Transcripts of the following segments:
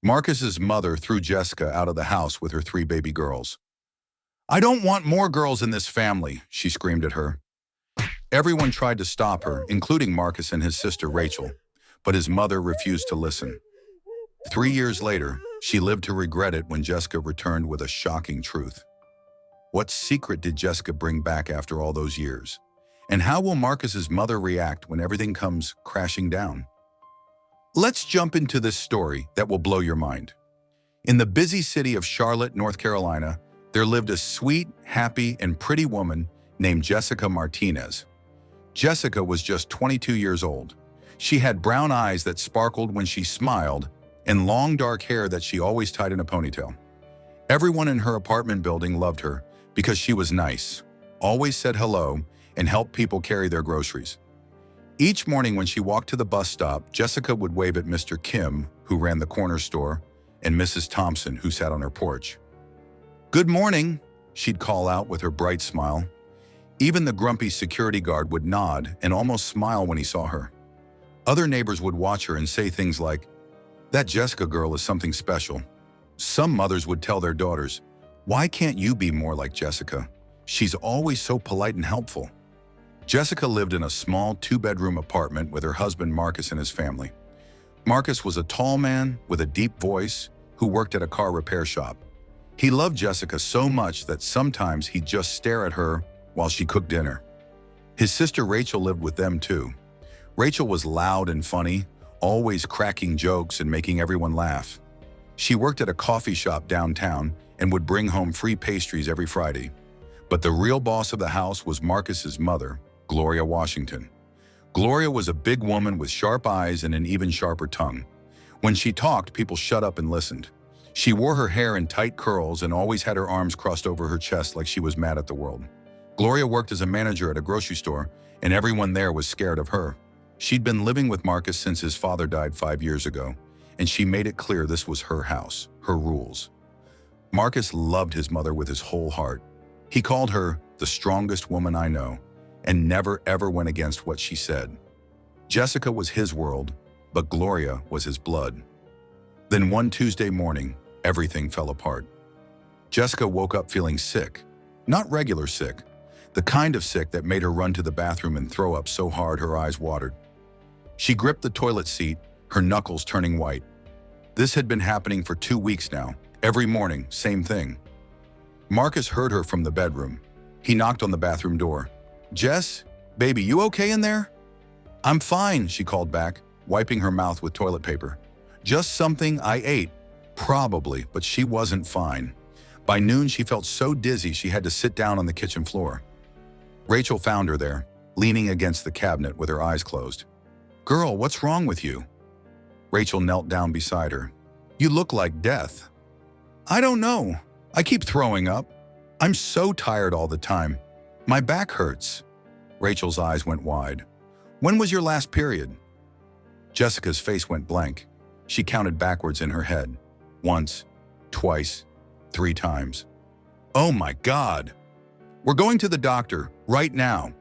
Marcus's mother threw Jessica out of the house with her three baby girls. "I don't want more girls in this family," she screamed at her. Everyone tried to stop her, including Marcus and his sister Rachel, but his mother refused to listen. 3 years later, she lived to regret it when Jessica returned with a shocking truth. What secret did Jessica bring back after all those years? And how will Marcus's mother react when everything comes crashing down? Let's jump into this story that will blow your mind. In the busy city of Charlotte, North Carolina, there lived a sweet, happy, and pretty woman named Jessica Martinez. Jessica was just 22 years old. She had brown eyes that sparkled when she smiled and long dark hair that she always tied in a ponytail. Everyone in her apartment building loved her because she was nice, always said hello, and helped people carry their groceries. Each morning when she walked to the bus stop, Jessica would wave at Mr. Kim, who ran the corner store, and Mrs. Thompson, who sat on her porch. "Good morning," she'd call out with her bright smile. Even the grumpy security guard would nod and almost smile when he saw her. Other neighbors would watch her and say things like, "That Jessica girl is something special." Some mothers would tell their daughters, "Why can't you be more like Jessica? She's always so polite and helpful." Jessica lived in a small two-bedroom apartment with her husband Marcus and his family. Marcus was a tall man with a deep voice who worked at a car repair shop. He loved Jessica so much that sometimes he'd just stare at her while she cooked dinner. His sister Rachel lived with them too. Rachel was loud and funny, always cracking jokes and making everyone laugh. She worked at a coffee shop downtown and would bring home free pastries every Friday. But the real boss of the house was Marcus's mother, Gloria Washington. Gloria was a big woman with sharp eyes and an even sharper tongue. When she talked, people shut up and listened. She wore her hair in tight curls and always had her arms crossed over her chest like she was mad at the world. Gloria worked as a manager at a grocery store, and everyone there was scared of her. She'd been living with Marcus since his father died 5 years ago, and she made it clear this was her house, her rules. Marcus loved his mother with his whole heart. He called her the strongest woman I know, and never ever went against what she said. Jessica was his world, but Gloria was his blood. Then one Tuesday morning, everything fell apart. Jessica woke up feeling sick. Not regular sick, the kind of sick that made her run to the bathroom and throw up so hard her eyes watered. She gripped the toilet seat, her knuckles turning white. This had been happening for 2 weeks now. Every morning, same thing. Marcus heard her from the bedroom. He knocked on the bathroom door. "Jess, baby, you okay in there?" "I'm fine," she called back, wiping her mouth with toilet paper. "Just something I ate." Probably, but she wasn't fine. By noon, she felt so dizzy she had to sit down on the kitchen floor. Rachel found her there, leaning against the cabinet with her eyes closed. "Girl, what's wrong with you?" Rachel knelt down beside her. "You look like death." "I don't know. I keep throwing up. I'm so tired all the time. My back hurts." Rachel's eyes went wide. "When was your last period?" Jessica's face went blank. She counted backwards in her head. Once, twice, 3 times. "Oh my God! We're going to the doctor, right now."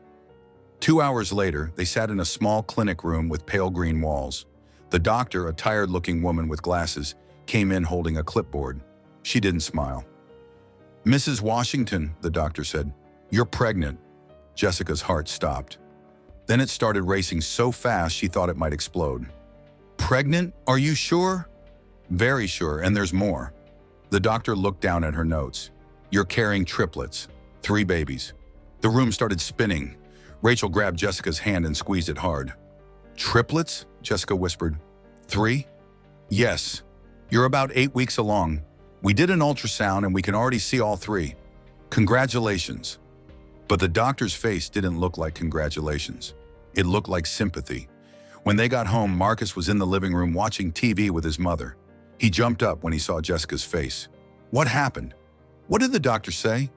2 hours later, they sat in a small clinic room with pale green walls. The doctor, a tired-looking woman with glasses, came in holding a clipboard. She didn't smile. "Mrs. Washington," the doctor said, "you're pregnant." Jessica's heart stopped. Then it started racing so fast she thought it might explode. "Pregnant? Are you sure?" "Very sure, and there's more." The doctor looked down at her notes. "You're carrying triplets, 3 babies." The room started spinning. Rachel grabbed Jessica's hand and squeezed it hard. "Triplets?" Jessica whispered. 3? "Yes. You're about 8 weeks along. We did an ultrasound and we can already see all 3. Congratulations." But the doctor's face didn't look like congratulations. It looked like sympathy. When they got home, Marcus was in the living room watching TV with his mother. He jumped up when he saw Jessica's face. "What happened? What did the doctor say?"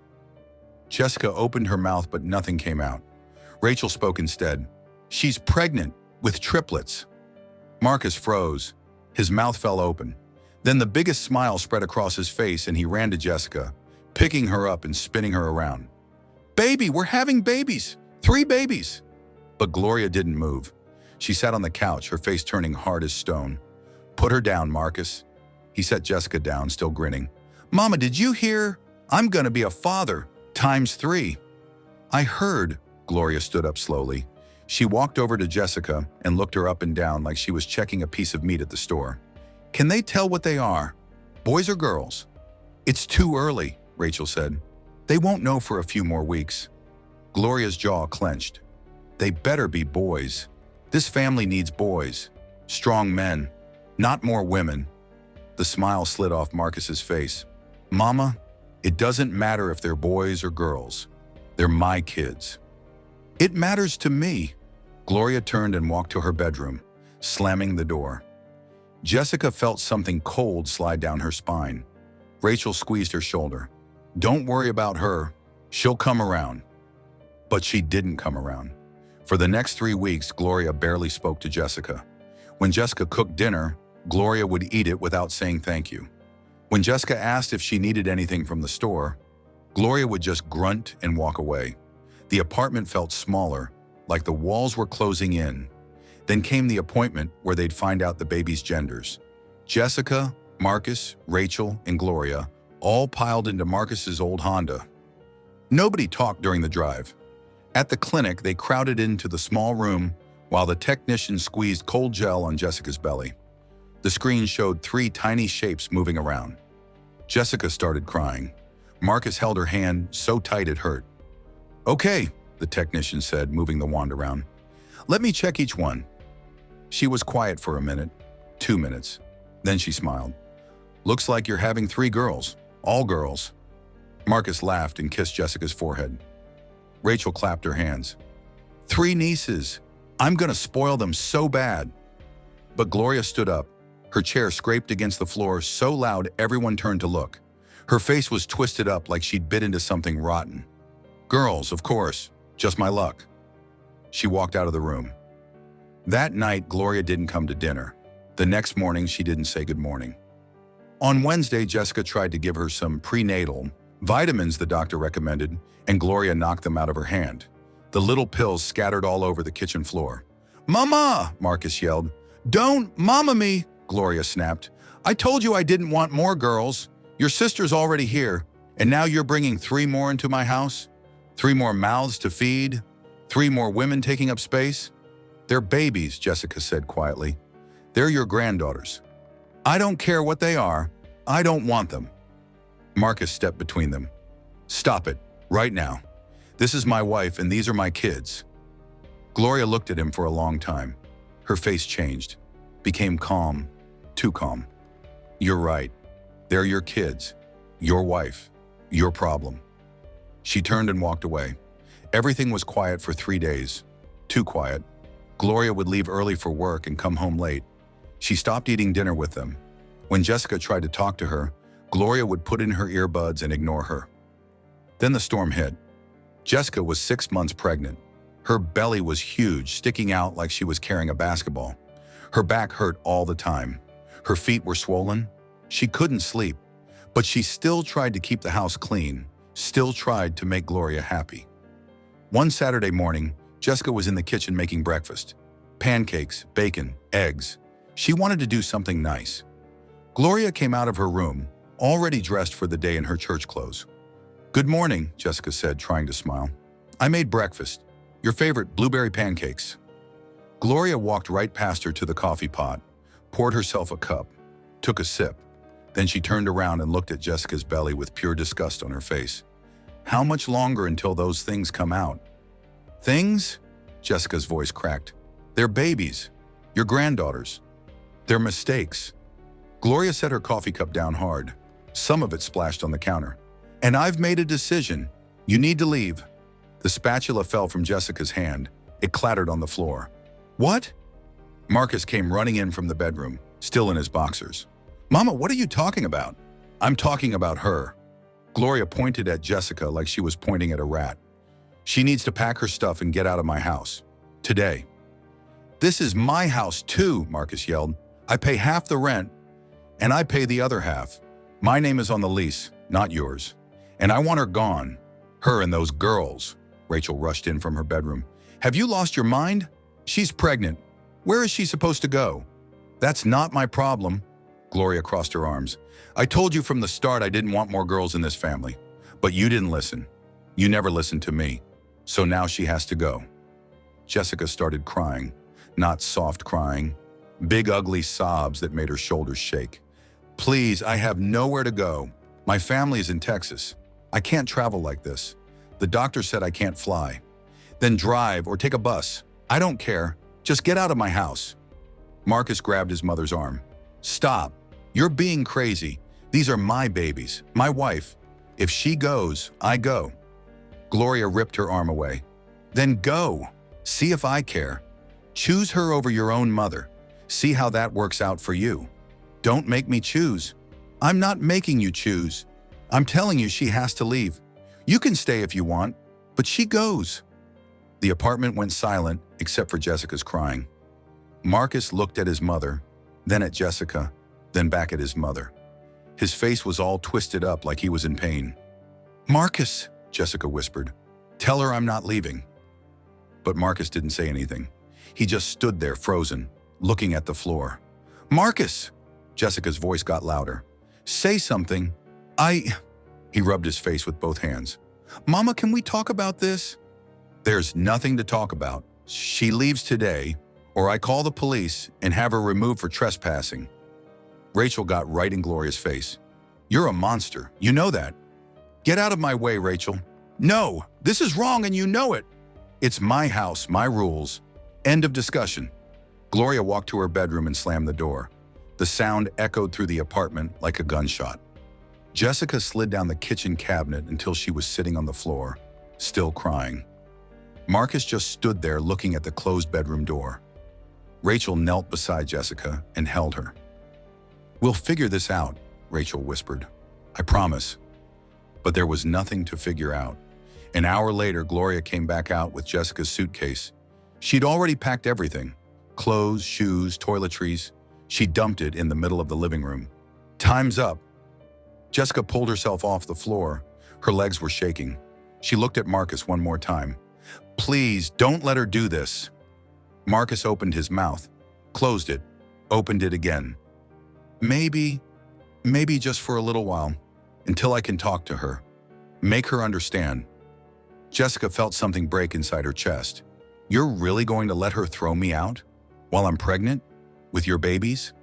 Jessica opened her mouth, but nothing came out. Rachel spoke instead. "She's pregnant with triplets." Marcus froze. His mouth fell open. Then the biggest smile spread across his face and he ran to Jessica, picking her up and spinning her around. "Baby, we're having babies! 3 babies!" But Gloria didn't move. She sat on the couch, her face turning hard as stone. "Put her down, Marcus." He set Jessica down, still grinning. Mama, did you hear? I'm gonna be a father, ×3. I heard. Gloria stood up slowly. She walked over to Jessica and looked her up and down like she was checking a piece of meat at the store. Can they tell what they are? Boys or girls? It's too early, Rachel said. They won't know for a few more weeks. Gloria's jaw clenched. They better be boys. This family needs boys. Strong men, not more women. The smile slid off Marcus's face. Mama, it doesn't matter if they're boys or girls. They're my kids. It matters to me. Gloria turned and walked to her bedroom, slamming the door. Jessica felt something cold slide down her spine. Rachel squeezed her shoulder. Don't worry about her. She'll come around. But she didn't come around. For the next 3 weeks, Gloria barely spoke to Jessica. When Jessica cooked dinner, Gloria would eat it without saying thank you. When Jessica asked if she needed anything from the store, Gloria would just grunt and walk away. The apartment felt smaller, like the walls were closing in. Then came the appointment where they'd find out the baby's genders. Jessica, Marcus, Rachel, and Gloria all piled into Marcus's old Honda. Nobody talked during the drive. At the clinic, they crowded into the small room while the technician squeezed cold gel on Jessica's belly. The screen showed 3 tiny shapes moving around. Jessica started crying. Marcus held her hand so tight it hurt. Okay, the technician said, moving the wand around. Let me check each one. She was quiet for a minute, 2 minutes. Then she smiled. Looks like you're having 3 girls, all girls. Marcus laughed and kissed Jessica's forehead. Rachel clapped her hands. 3 nieces. I'm gonna spoil them so bad. But Gloria stood up. Her chair scraped against the floor so loud everyone turned to look. Her face was twisted up like she'd bit into something rotten. Girls, of course. Just my luck. She walked out of the room. That night, Gloria didn't come to dinner. The next morning, she didn't say good morning. On Wednesday, Jessica tried to give her some prenatal vitamins the doctor recommended, and Gloria knocked them out of her hand. The little pills scattered all over the kitchen floor. Mama! Marcus yelled. Don't mama me! Gloria snapped. I told you I didn't want more girls. Your sister's already here, and now you're bringing 3 more into my house? 3 more mouths to feed? 3 more women taking up space? They're babies, Jessica said quietly. They're your granddaughters. I don't care what they are. I don't want them. Marcus stepped between them. Stop it, right now. This is my wife and these are my kids. Gloria looked at him for a long time. Her face changed, became calm, too calm. You're right. They're your kids, your wife, your problem. She turned and walked away. Everything was quiet for 3 days. Too quiet. Gloria would leave early for work and come home late. She stopped eating dinner with them. When Jessica tried to talk to her, Gloria would put in her earbuds and ignore her. Then the storm hit. Jessica was 6 months pregnant. Her belly was huge, sticking out like she was carrying a basketball. Her back hurt all the time. Her feet were swollen. She couldn't sleep, but she still tried to keep the house clean, still tried to make Gloria happy. One Saturday morning, Jessica was in the kitchen making breakfast. Pancakes, bacon, eggs. She wanted to do something nice. Gloria came out of her room, already dressed for the day in her church clothes. Good morning, Jessica said, trying to smile. I made breakfast. Your favorite blueberry pancakes. Gloria walked right past her to the coffee pot, poured herself a cup, took a sip. Then she turned around and looked at Jessica's belly with pure disgust on her face. How much longer until those things come out? Things? Jessica's voice cracked. They're babies. Your granddaughters. They're mistakes. Gloria set her coffee cup down hard. Some of it splashed on the counter. And I've made a decision. You need to leave. The spatula fell from Jessica's hand. It clattered on the floor. What? Marcus came running in from the bedroom, still in his boxers. Mama, what are you talking about? I'm talking about her. Gloria pointed at Jessica like she was pointing at a rat. She needs to pack her stuff and get out of my house. Today. This is my house too, Marcus yelled. I pay half the rent, and I pay the other half. My name is on the lease, not yours. And I want her gone. Her and those girls. Rachel rushed in from her bedroom. Have you lost your mind? She's pregnant. Where is she supposed to go? That's not my problem. Gloria crossed her arms. I told you from the start I didn't want more girls in this family. But you didn't listen. You never listened to me. So now she has to go. Jessica started crying. Not soft crying. Big ugly sobs that made her shoulders shake. Please, I have nowhere to go. My family is in Texas. I can't travel like this. The doctor said I can't fly. Then drive or take a bus. I don't care. Just get out of my house. Marcus grabbed his mother's arm. Stop. You're being crazy. These are my babies, my wife. If she goes, I go. Gloria ripped her arm away. Then go. See if I care. Choose her over your own mother. See how that works out for you. Don't make me choose. I'm not making you choose. I'm telling you she has to leave. You can stay if you want, but she goes. The apartment went silent except for Jessica's crying. Marcus looked at his mother, then at Jessica, then back at his mother. His face was all twisted up like he was in pain. Marcus, Jessica whispered, tell her I'm not leaving. But Marcus didn't say anything. He just stood there frozen, looking at the floor. Marcus! Jessica's voice got louder. Say something. He rubbed his face with both hands. Mama, can we talk about this? There's nothing to talk about. She leaves today, or I call the police and have her removed for trespassing. Rachel got right in Gloria's face. You're a monster. You know that. Get out of my way, Rachel. No, this is wrong and you know it. It's my house, my rules. End of discussion. Gloria walked to her bedroom and slammed the door. The sound echoed through the apartment like a gunshot. Jessica slid down the kitchen cabinet until she was sitting on the floor, still crying. Marcus just stood there looking at the closed bedroom door. Rachel knelt beside Jessica and held her. We'll figure this out, Rachel whispered. I promise. But there was nothing to figure out. An hour later, Gloria came back out with Jessica's suitcase. She'd already packed everything. Clothes, shoes, toiletries. She dumped it in the middle of the living room. Time's up. Jessica pulled herself off the floor. Her legs were shaking. She looked at Marcus one more time. Please, don't let her do this. Marcus opened his mouth, closed it, opened it again. Maybe just for a little while, until I can talk to her. Make her understand. Jessica felt something break inside her chest. You're really going to let her throw me out? While I'm pregnant? With your babies?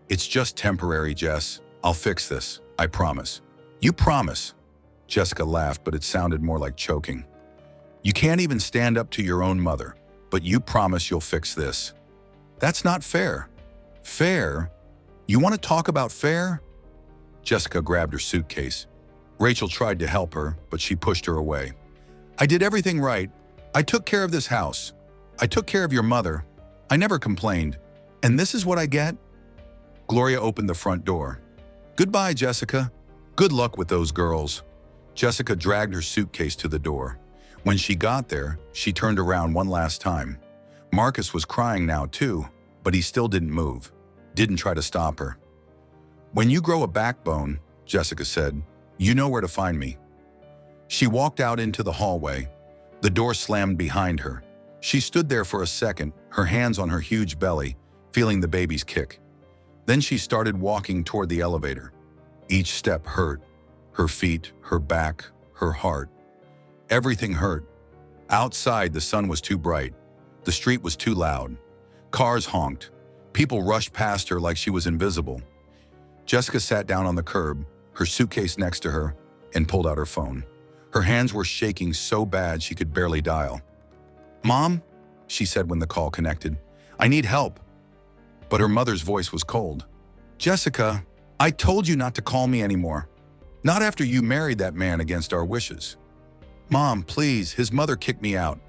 It's just temporary, Jess. I'll fix this. I promise. You promise? Jessica laughed, but it sounded more like choking. You can't even stand up to your own mother, but you promise you'll fix this. That's not fair. Fair? You want to talk about fair? Jessica grabbed her suitcase. Rachel tried to help her, but she pushed her away. I did everything right. I took care of this house. I took care of your mother. I never complained. And this is what I get? Gloria opened the front door. Goodbye, Jessica. Good luck with those girls. Jessica dragged her suitcase to the door. When she got there, she turned around one last time. Marcus was crying now too, but he still didn't move. Didn't try to stop her. When you grow a backbone, Jessica said, you know where to find me. She walked out into the hallway. The door slammed behind her. She stood there for a second, her hands on her huge belly, feeling the baby's kick. Then she started walking toward the elevator. Each step hurt. Her feet, her back, her heart. Everything hurt. Outside, the sun was too bright. The street was too loud. Cars honked. People rushed past her like she was invisible. Jessica sat down on the curb, her suitcase next to her, and pulled out her phone. Her hands were shaking so bad she could barely dial. Mom, she said when the call connected, I need help. But her mother's voice was cold. Jessica, I told you not to call me anymore. Not after you married that man against our wishes. Mom, please, his mother kicked me out.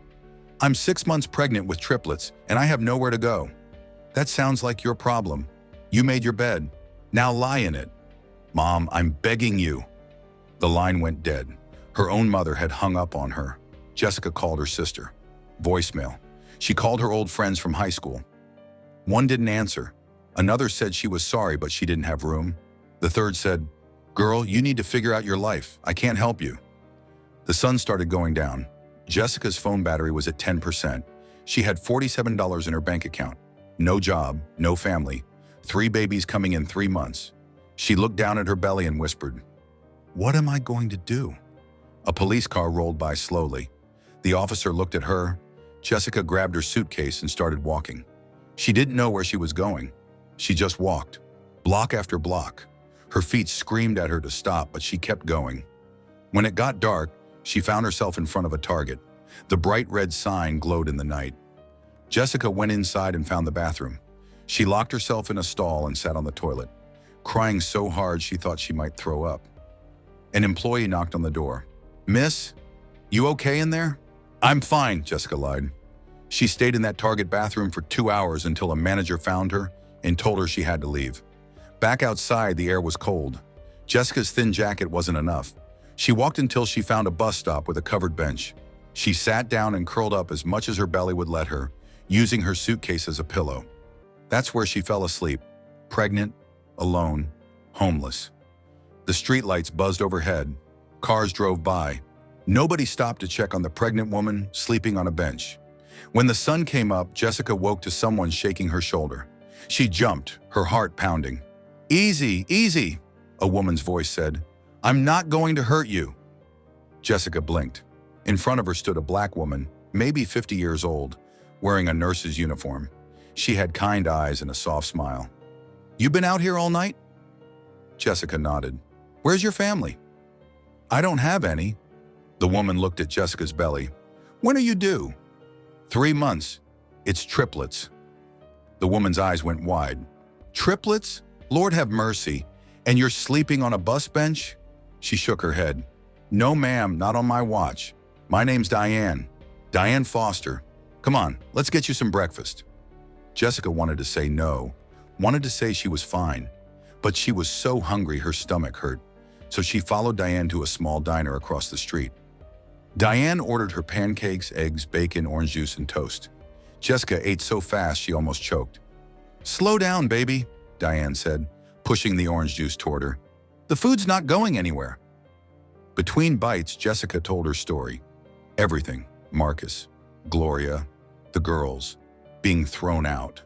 I'm 6 months pregnant with triplets, and I have nowhere to go. That sounds like your problem. You made your bed. Now lie in it. Mom, I'm begging you. The line went dead. Her own mother had hung up on her. Jessica called her sister. Voicemail. She called her old friends from high school. One didn't answer. Another said she was sorry, but she didn't have room. The third said, Girl, you need to figure out your life. I can't help you. The sun started going down. Jessica's phone battery was at 10%. She had $47 in her bank account. No job, no family. 3 babies coming in 3 months. She looked down at her belly and whispered, "What am I going to do?" A police car rolled by slowly. The officer looked at her. Jessica grabbed her suitcase and started walking. She didn't know where she was going. She just walked, block after block. Her feet screamed at her to stop, but she kept going. When it got dark, she found herself in front of a Target. The bright red sign glowed in the night. Jessica went inside and found the bathroom. She locked herself in a stall and sat on the toilet, crying so hard she thought she might throw up. An employee knocked on the door. "Miss, you okay in there?" "I'm fine," Jessica lied. She stayed in that Target bathroom for 2 hours until a manager found her and told her she had to leave. Back outside, the air was cold. Jessica's thin jacket wasn't enough. She walked until she found a bus stop with a covered bench. She sat down and curled up as much as her belly would let her, using her suitcase as a pillow. That's where she fell asleep, pregnant, alone, homeless. The streetlights buzzed overhead. Cars drove by. Nobody stopped to check on the pregnant woman sleeping on a bench. When the sun came up, Jessica woke to someone shaking her shoulder. She jumped, her heart pounding. "Easy, easy," a woman's voice said. "I'm not going to hurt you." Jessica blinked. In front of her stood a black woman, maybe 50 years old, wearing a nurse's uniform. She had kind eyes and a soft smile. "You been out here all night?" Jessica nodded. "Where's your family?" "I don't have any." The woman looked at Jessica's belly. "When are you due?" 3 months. It's triplets." The woman's eyes went wide. "Triplets? Lord have mercy. And you're sleeping on a bus bench?" She shook her head. "No, ma'am, not on my watch. My name's Diane. Diane Foster. Come on, let's get you some breakfast." Jessica wanted to say no, wanted to say she was fine, but she was so hungry her stomach hurt, so she followed Diane to a small diner across the street. Diane ordered her pancakes, eggs, bacon, orange juice, and toast. Jessica ate so fast she almost choked. "Slow down, baby," Diane said, pushing the orange juice toward her. "The food's not going anywhere." Between bites, Jessica told her story. Everything. Marcus, Gloria, the girls, being thrown out.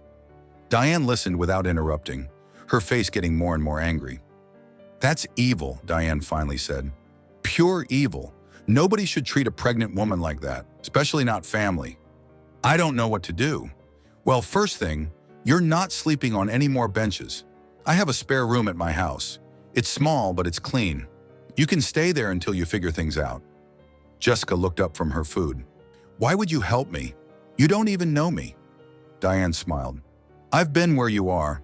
Diane listened without interrupting, her face getting more and more angry. "That's evil," Diane finally said. "Pure evil. Nobody should treat a pregnant woman like that, especially not family." "I don't know what to do." "Well, first thing, you're not sleeping on any more benches. I have a spare room at my house. It's small, but it's clean. You can stay there until you figure things out." Jessica looked up from her food. "Why would you help me? You don't even know me." Diane smiled. "I've been where you are.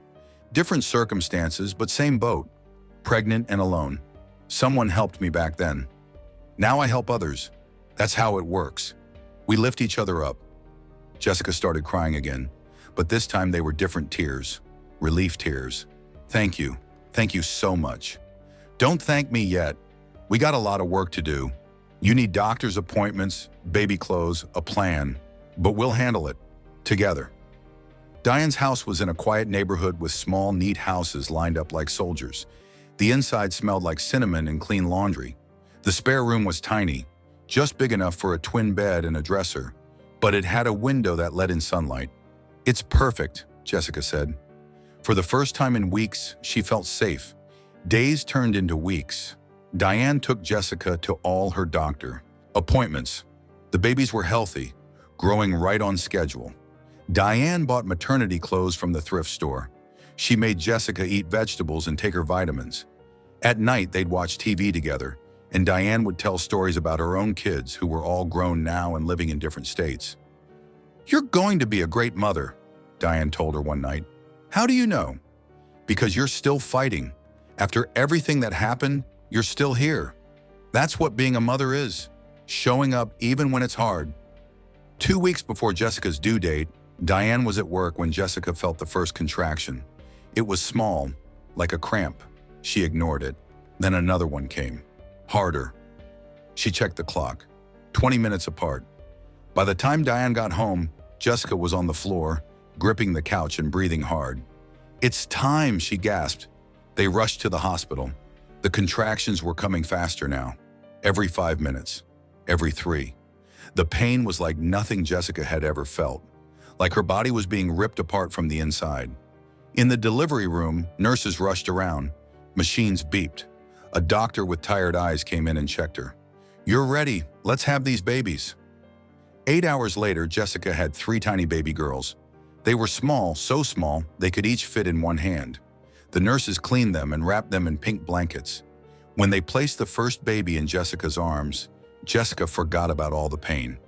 Different circumstances, but same boat. Pregnant and alone. Someone helped me back then. Now I help others. That's how it works. We lift each other up." Jessica started crying again, but this time they were different tears. Relief tears. "Thank you. Thank you so much." "Don't thank me yet. We got a lot of work to do. You need doctor's appointments, baby clothes, a plan. But we'll handle it. Together." Diane's house was in a quiet neighborhood with small, neat houses lined up like soldiers. The inside smelled like cinnamon and clean laundry. The spare room was tiny, just big enough for a twin bed and a dresser, but it had a window that let in sunlight. "It's perfect," Jessica said. For the first time in weeks, she felt safe. Days turned into weeks. Diane took Jessica to all her doctor appointments. The babies were healthy, growing right on schedule. Diane bought maternity clothes from the thrift store. She made Jessica eat vegetables and take her vitamins. At night, they'd watch TV together, and Diane would tell stories about her own kids who were all grown now and living in different states. "You're going to be a great mother," Diane told her one night. "How do you know?" "Because you're still fighting. After everything that happened, you're still here. That's what being a mother is, showing up even when it's hard." 2 weeks before Jessica's due date, Diane was at work when Jessica felt the first contraction. It was small, like a cramp. She ignored it. Then another one came. Harder. She checked the clock. 20 minutes apart. By the time Diane got home, Jessica was on the floor, gripping the couch and breathing hard. "It's time," she gasped. They rushed to the hospital. The contractions were coming faster now. Every 5 minutes. Every 3. The pain was like nothing Jessica had ever felt. Like her body was being ripped apart from the inside. In the delivery room, nurses rushed around. Machines beeped. A doctor with tired eyes came in and checked her. "You're ready. Let's have these babies." 8 hours later, Jessica had 3 tiny baby girls. They were small, so small they could each fit in one hand. The nurses cleaned them and wrapped them in pink blankets. When they placed the first baby in Jessica's arms, Jessica forgot about all the pain,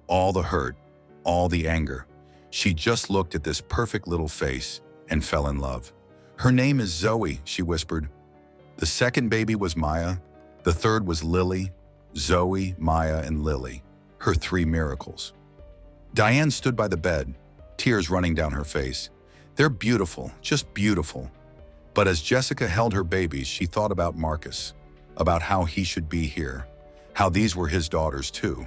all the hurt, all the anger. She just looked at this perfect little face and fell in love. "Her name is Zoe," she whispered. The second baby was Maya. The third was Lily. Zoe, Maya, and Lily. Her 3 miracles. Diane stood by the bed, tears running down her face. They're beautiful, just beautiful. But as Jessica held her babies, she thought about Marcus, about how he should be here, how these were his daughters too.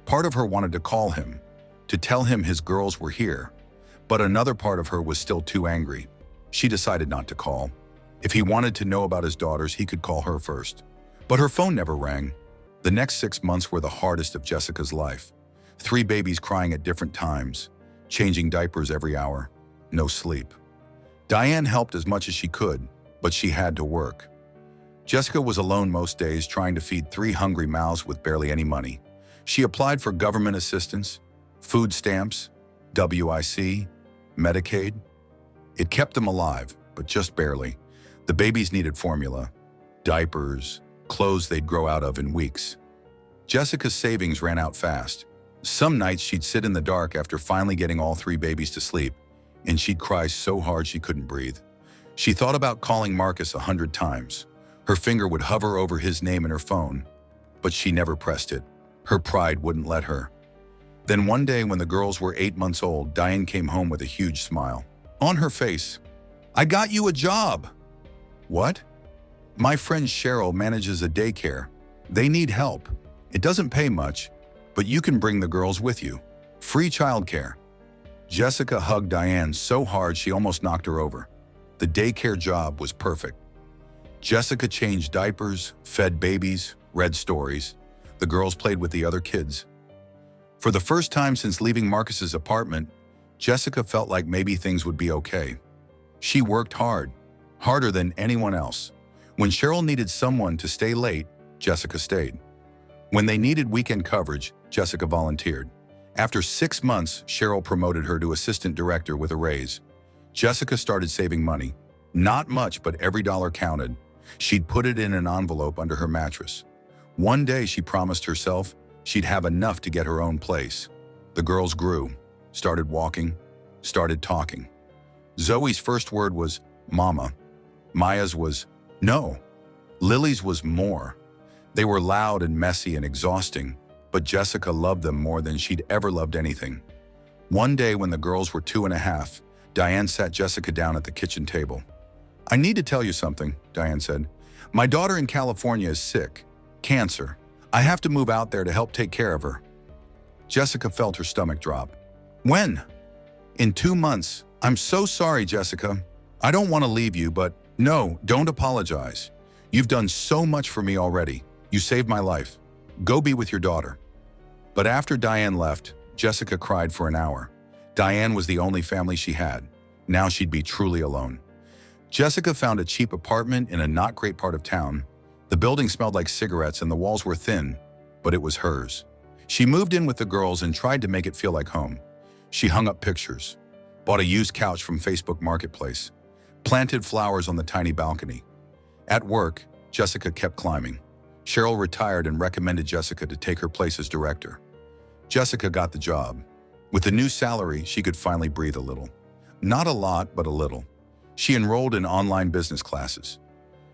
Part of her wanted to call him, to tell him his girls were here, but another part of her was still too angry. She decided not to call. If he wanted to know about his daughters, he could call her first. But her phone never rang. The next 6 months were the hardest of Jessica's life. 3 babies crying at different times, changing diapers every hour, no sleep. Diane helped as much as she could, but she had to work. Jessica was alone most days, trying to feed 3 hungry mouths with barely any money. She applied for government assistance, food stamps, WIC, Medicaid. It kept them alive, but just barely. The babies needed formula, diapers, clothes they'd grow out of in weeks. Jessica's savings ran out fast. Some nights she'd sit in the dark after finally getting all 3 babies to sleep, and she'd cry so hard she couldn't breathe. She thought about calling Marcus 100 times. Her finger would hover over his name in her phone, but she never pressed it. Her pride wouldn't let her. Then one day when the girls were 8 months old, Diane came home with a huge smile on her face. "I got you a job." "What?" "My friend Cheryl manages a daycare. They need help. It doesn't pay much, but you can bring the girls with you. Free childcare." Jessica hugged Diane so hard she almost knocked her over. The daycare job was perfect. Jessica changed diapers, fed babies, read stories. The girls played with the other kids. For the first time since leaving Marcus's apartment, Jessica felt like maybe things would be okay. She worked hard, harder than anyone else. When Cheryl needed someone to stay late, Jessica stayed. When they needed weekend coverage, Jessica volunteered. After 6 months, Cheryl promoted her to assistant director with a raise. Jessica started saving money. Not much, but every dollar counted. She'd put it in an envelope under her mattress. One day she promised herself she'd have enough to get her own place. The girls grew, started walking, started talking. Zoe's first word was "Mama." Maya's was "No." Lily's was "More." They were loud and messy and exhausting, but Jessica loved them more than she'd ever loved anything. One day when the girls were 2.5, Diane sat Jessica down at the kitchen table. "I need to tell you something," Diane said. "My daughter in California is sick. Cancer. I have to move out there to help take care of her." Jessica felt her stomach drop. "When?" "In 2 months. I'm so sorry, Jessica. I don't want to leave you, but no, don't apologize. You've done so much for me already. You saved my life. Go be with your daughter." But after Diane left, Jessica cried for an hour. Diane was the only family she had. Now she'd be truly alone. Jessica found a cheap apartment in a not great part of town. The building smelled like cigarettes and the walls were thin, but it was hers. She moved in with the girls and tried to make it feel like home. She hung up pictures, bought a used couch from Facebook Marketplace, planted flowers on the tiny balcony. At work, Jessica kept climbing. Cheryl retired and recommended Jessica to take her place as director. Jessica got the job. With the new salary, she could finally breathe a little. Not a lot, but a little. She enrolled in online business classes.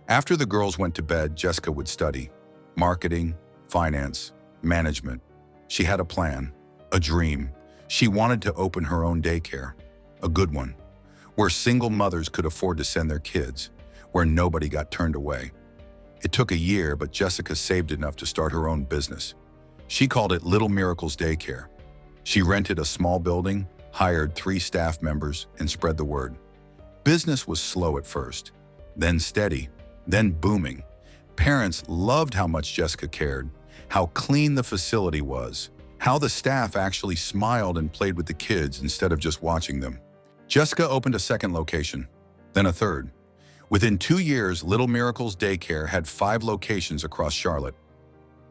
After the girls went to bed, Jessica would study marketing, finance, management. She had a plan, a dream. She wanted to open her own daycare, a good one, where single mothers could afford to send their kids, where nobody got turned away. It took a year, but Jessica saved enough to start her own business. She called it Little Miracles Daycare. She rented a small building, hired 3 staff members, and spread the word. Business was slow at first, then steady, then booming. Parents loved how much Jessica cared, how clean the facility was, how the staff actually smiled and played with the kids instead of just watching them. Jessica opened a second location, then a third. Within 2 years, Little Miracles Daycare had 5 locations across Charlotte.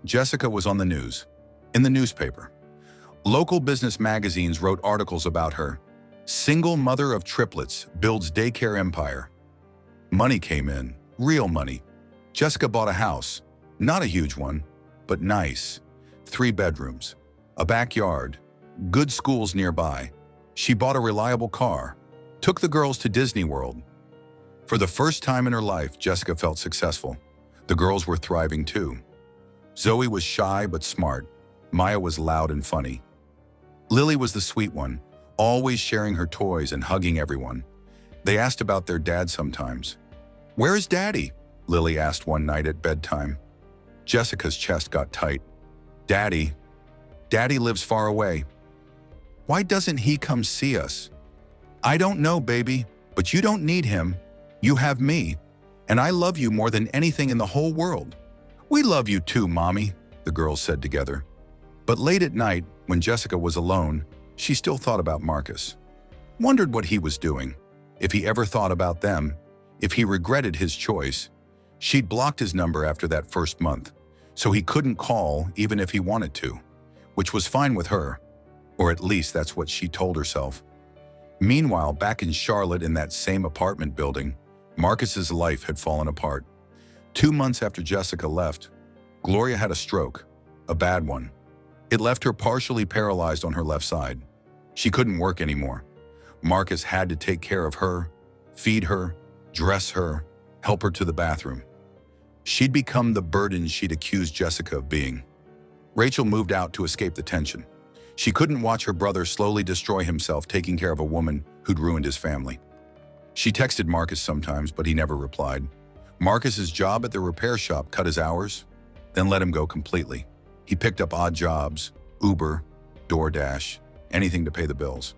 Jessica was on the news, in the newspaper. Local business magazines wrote articles about her. Single mother of triplets builds daycare empire. Money came in, real money. Jessica bought a house, not a huge one, but nice. 3 bedrooms, a backyard, good schools nearby. She bought a reliable car, took the girls to Disney World. For the first time in her life, Jessica felt successful. The girls were thriving too. Zoe was shy but smart. Maya was loud and funny. Lily was the sweet one, always sharing her toys and hugging everyone. They asked about their dad sometimes. "Where is Daddy?" Lily asked one night at bedtime. Jessica's chest got tight. Daddy lives far away. Why doesn't he come see us?" "I don't know, baby, but you don't need him. You have me, and I love you more than anything in the whole world." "We love you too, Mommy," the girls said together. But late at night, when Jessica was alone, she still thought about Marcus. Wondered what he was doing, if he ever thought about them, if he regretted his choice. She'd blocked his number after that first month, so he couldn't call even if he wanted to, which was fine with her, or at least that's what she told herself. Meanwhile, back in Charlotte in that same apartment building, Marcus's life had fallen apart. 2 months after Jessica left, Gloria had a stroke, a bad one. It left her partially paralyzed on her left side. She couldn't work anymore. Marcus had to take care of her, feed her, dress her, help her to the bathroom. She'd become the burden she'd accused Jessica of being. Rachel moved out to escape the tension. She couldn't watch her brother slowly destroy himself taking care of a woman who'd ruined his family. She texted Marcus sometimes, but he never replied. Marcus's job at the repair shop cut his hours, then let him go completely. He picked up odd jobs, Uber, DoorDash, anything to pay the bills.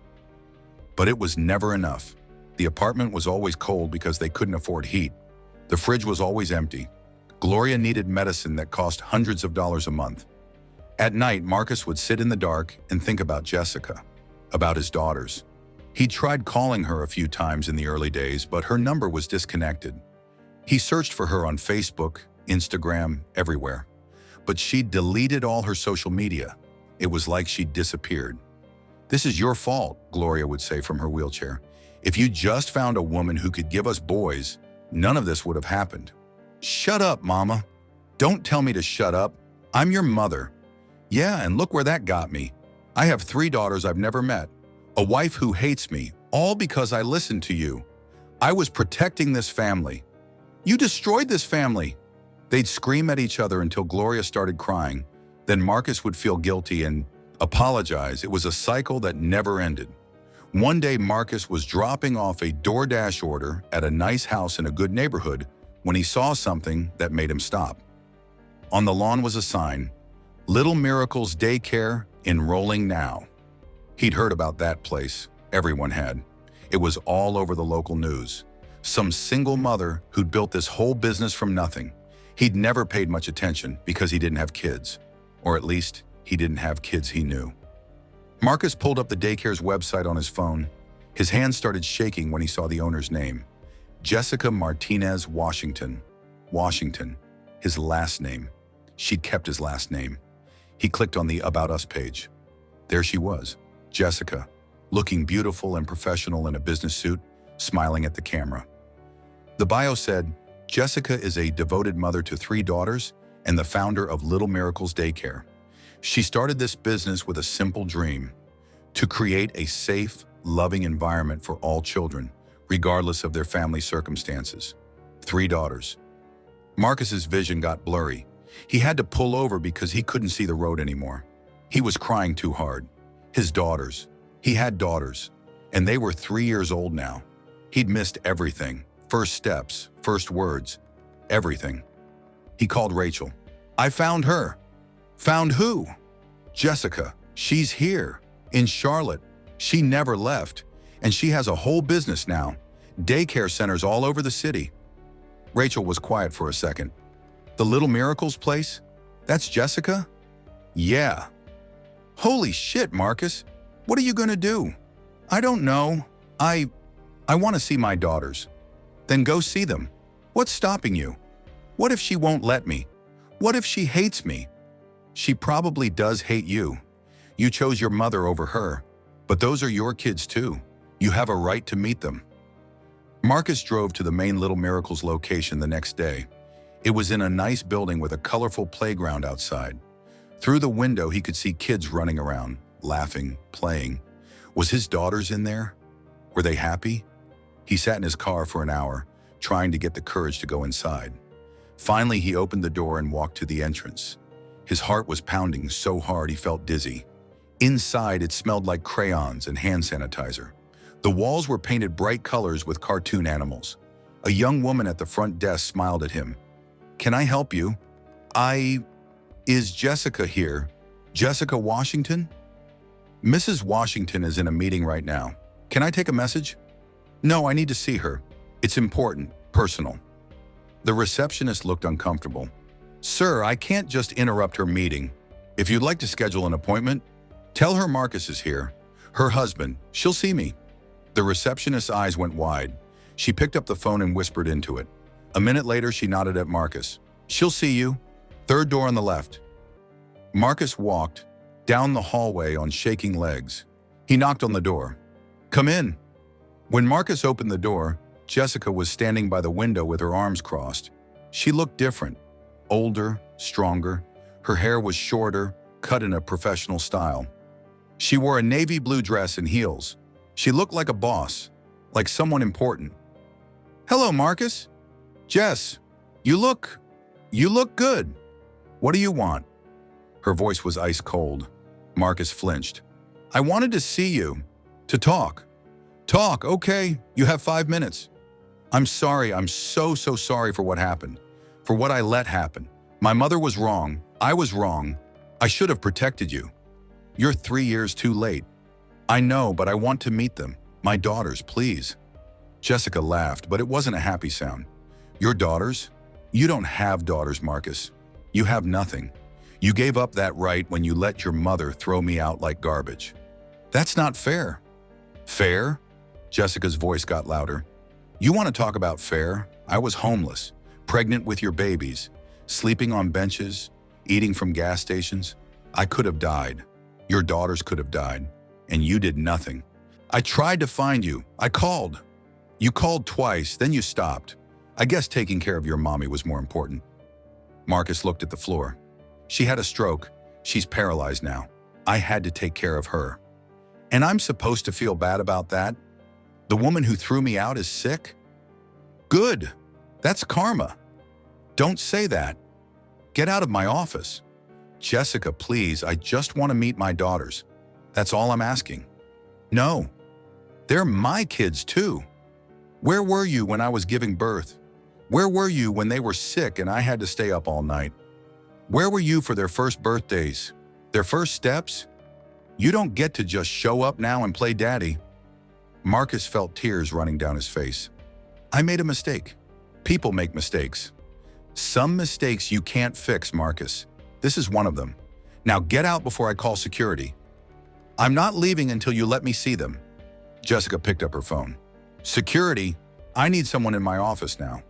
But it was never enough. The apartment was always cold because they couldn't afford heat. The fridge was always empty. Gloria needed medicine that cost hundreds of dollars a month. At night, Marcus would sit in the dark and think about Jessica, about his daughters. He tried calling her a few times in the early days, but her number was disconnected. He searched for her on Facebook, Instagram, everywhere. But she'd deleted all her social media. It was like she'd disappeared. "This is your fault," Gloria would say from her wheelchair. "If you just found a woman who could give us boys, none of this would have happened." "Shut up, Mama. Don't tell me to shut up. I'm your mother." "Yeah, and look where that got me. I have 3 daughters I've never met. A wife who hates me, all because I listened to you. I was protecting this family. You destroyed this family." They'd scream at each other until Gloria started crying. Then Marcus would feel guilty and apologize. It was a cycle that never ended. One day, Marcus was dropping off a DoorDash order at a nice house in a good neighborhood when he saw something that made him stop. On the lawn was a sign, "Little Miracles Daycare, enrolling now." He'd heard about that place. Everyone had. It was all over the local news. Some single mother who'd built this whole business from nothing. He'd never paid much attention because he didn't have kids. Or at least, he didn't have kids he knew. Marcus pulled up the daycare's website on his phone. His hands started shaking when he saw the owner's name. Jessica Martinez Washington. Washington, his last name. She'd kept his last name. He clicked on the About Us page. There she was, Jessica, looking beautiful and professional in a business suit, smiling at the camera. The bio said, "Jessica is a devoted mother to 3 daughters and the founder of Little Miracles Daycare. She started this business with a simple dream, to create a safe, loving environment for all children, regardless of their family circumstances. 3 daughters." Marcus's vision got blurry. He had to pull over because he couldn't see the road anymore. He was crying too hard. His daughters. He had daughters, and they were 3 years old now. He'd missed everything. First steps, first words, everything. He called Rachel. "I found her." "Found who?" "Jessica. She's here, in Charlotte. She never left, and she has a whole business now. Daycare centers all over the city." Rachel was quiet for a second. "The Little Miracles place? That's Jessica?" "Yeah." "Holy shit, Marcus. What are you gonna do?" "I don't know. I want to see my daughters. Then go see them. What's stopping you? What if she won't let me? What if she hates me? She probably does hate you. You chose your mother over her. But those are your kids too. You have a right to meet them. Marcus drove to the main Little Miracles location the next day. It was in a nice building with a colorful playground outside. Through the window, he could see kids running around, laughing, playing. Was his daughters in there? Were they happy? He sat in his car for an hour, trying to get the courage to go inside. Finally, he opened the door and walked to the entrance. His heart was pounding so hard he felt dizzy. Inside, it smelled like crayons and hand sanitizer. The walls were painted bright colors with cartoon animals. A young woman at the front desk smiled at him. "Can I help you?" Is Jessica here? Jessica Washington? Mrs. Washington is in a meeting right now. Can I take a message? No, I need to see her. It's important, personal. The receptionist looked uncomfortable. Sir, I can't just interrupt her meeting. If you'd like to schedule an appointment, tell her Marcus is here. Her husband. She'll see me. The receptionist's eyes went wide. She picked up the phone and whispered into it. A minute later, she nodded at Marcus. She'll see you. Third door on the left. Marcus walked down the hallway on shaking legs. He knocked on the door. Come in. When Marcus opened the door, Jessica was standing by the window with her arms crossed. She looked different. Older, stronger. Her hair was shorter, cut in a professional style. She wore a navy blue dress and heels. She looked like a boss, like someone important. Hello, Marcus. Jess, you look good. What do you want? Her voice was ice cold. Marcus flinched. I wanted to see you. To talk. Talk, okay. You have 5 minutes. I'm sorry. I'm so sorry for what happened. For what I let happen. My mother was wrong. I was wrong. I should have protected you. You're 3 years too late. I know, but I want to meet them. My daughters, please. Jessica laughed, but it wasn't a happy sound. Your daughters? You don't have daughters, Marcus. You have nothing. You gave up that right when you let your mother throw me out like garbage. That's not fair. Fair? Jessica's voice got louder. You want to talk about fair? I was homeless, pregnant with your babies, sleeping on benches, eating from gas stations. I could have died. Your daughters could have died. And you did nothing. I tried to find you. I called. You called twice, then you stopped. I guess taking care of your mommy was more important. Marcus looked at the floor. She had a stroke. She's paralyzed now. I had to take care of her. And I'm supposed to feel bad about that? The woman who threw me out is sick? Good. That's karma. Don't say that. Get out of my office. Jessica, please, I just want to meet my daughters. That's all I'm asking. No. They're my kids too. Where were you when I was giving birth? Where were you when they were sick and I had to stay up all night? Where were you for their first birthdays? Their first steps? You don't get to just show up now and play daddy. Marcus felt tears running down his face. I made a mistake. People make mistakes. Some mistakes you can't fix, Marcus. This is one of them. Now get out before I call security. I'm not leaving until you let me see them. Jessica picked up her phone. Security? I need someone in my office now.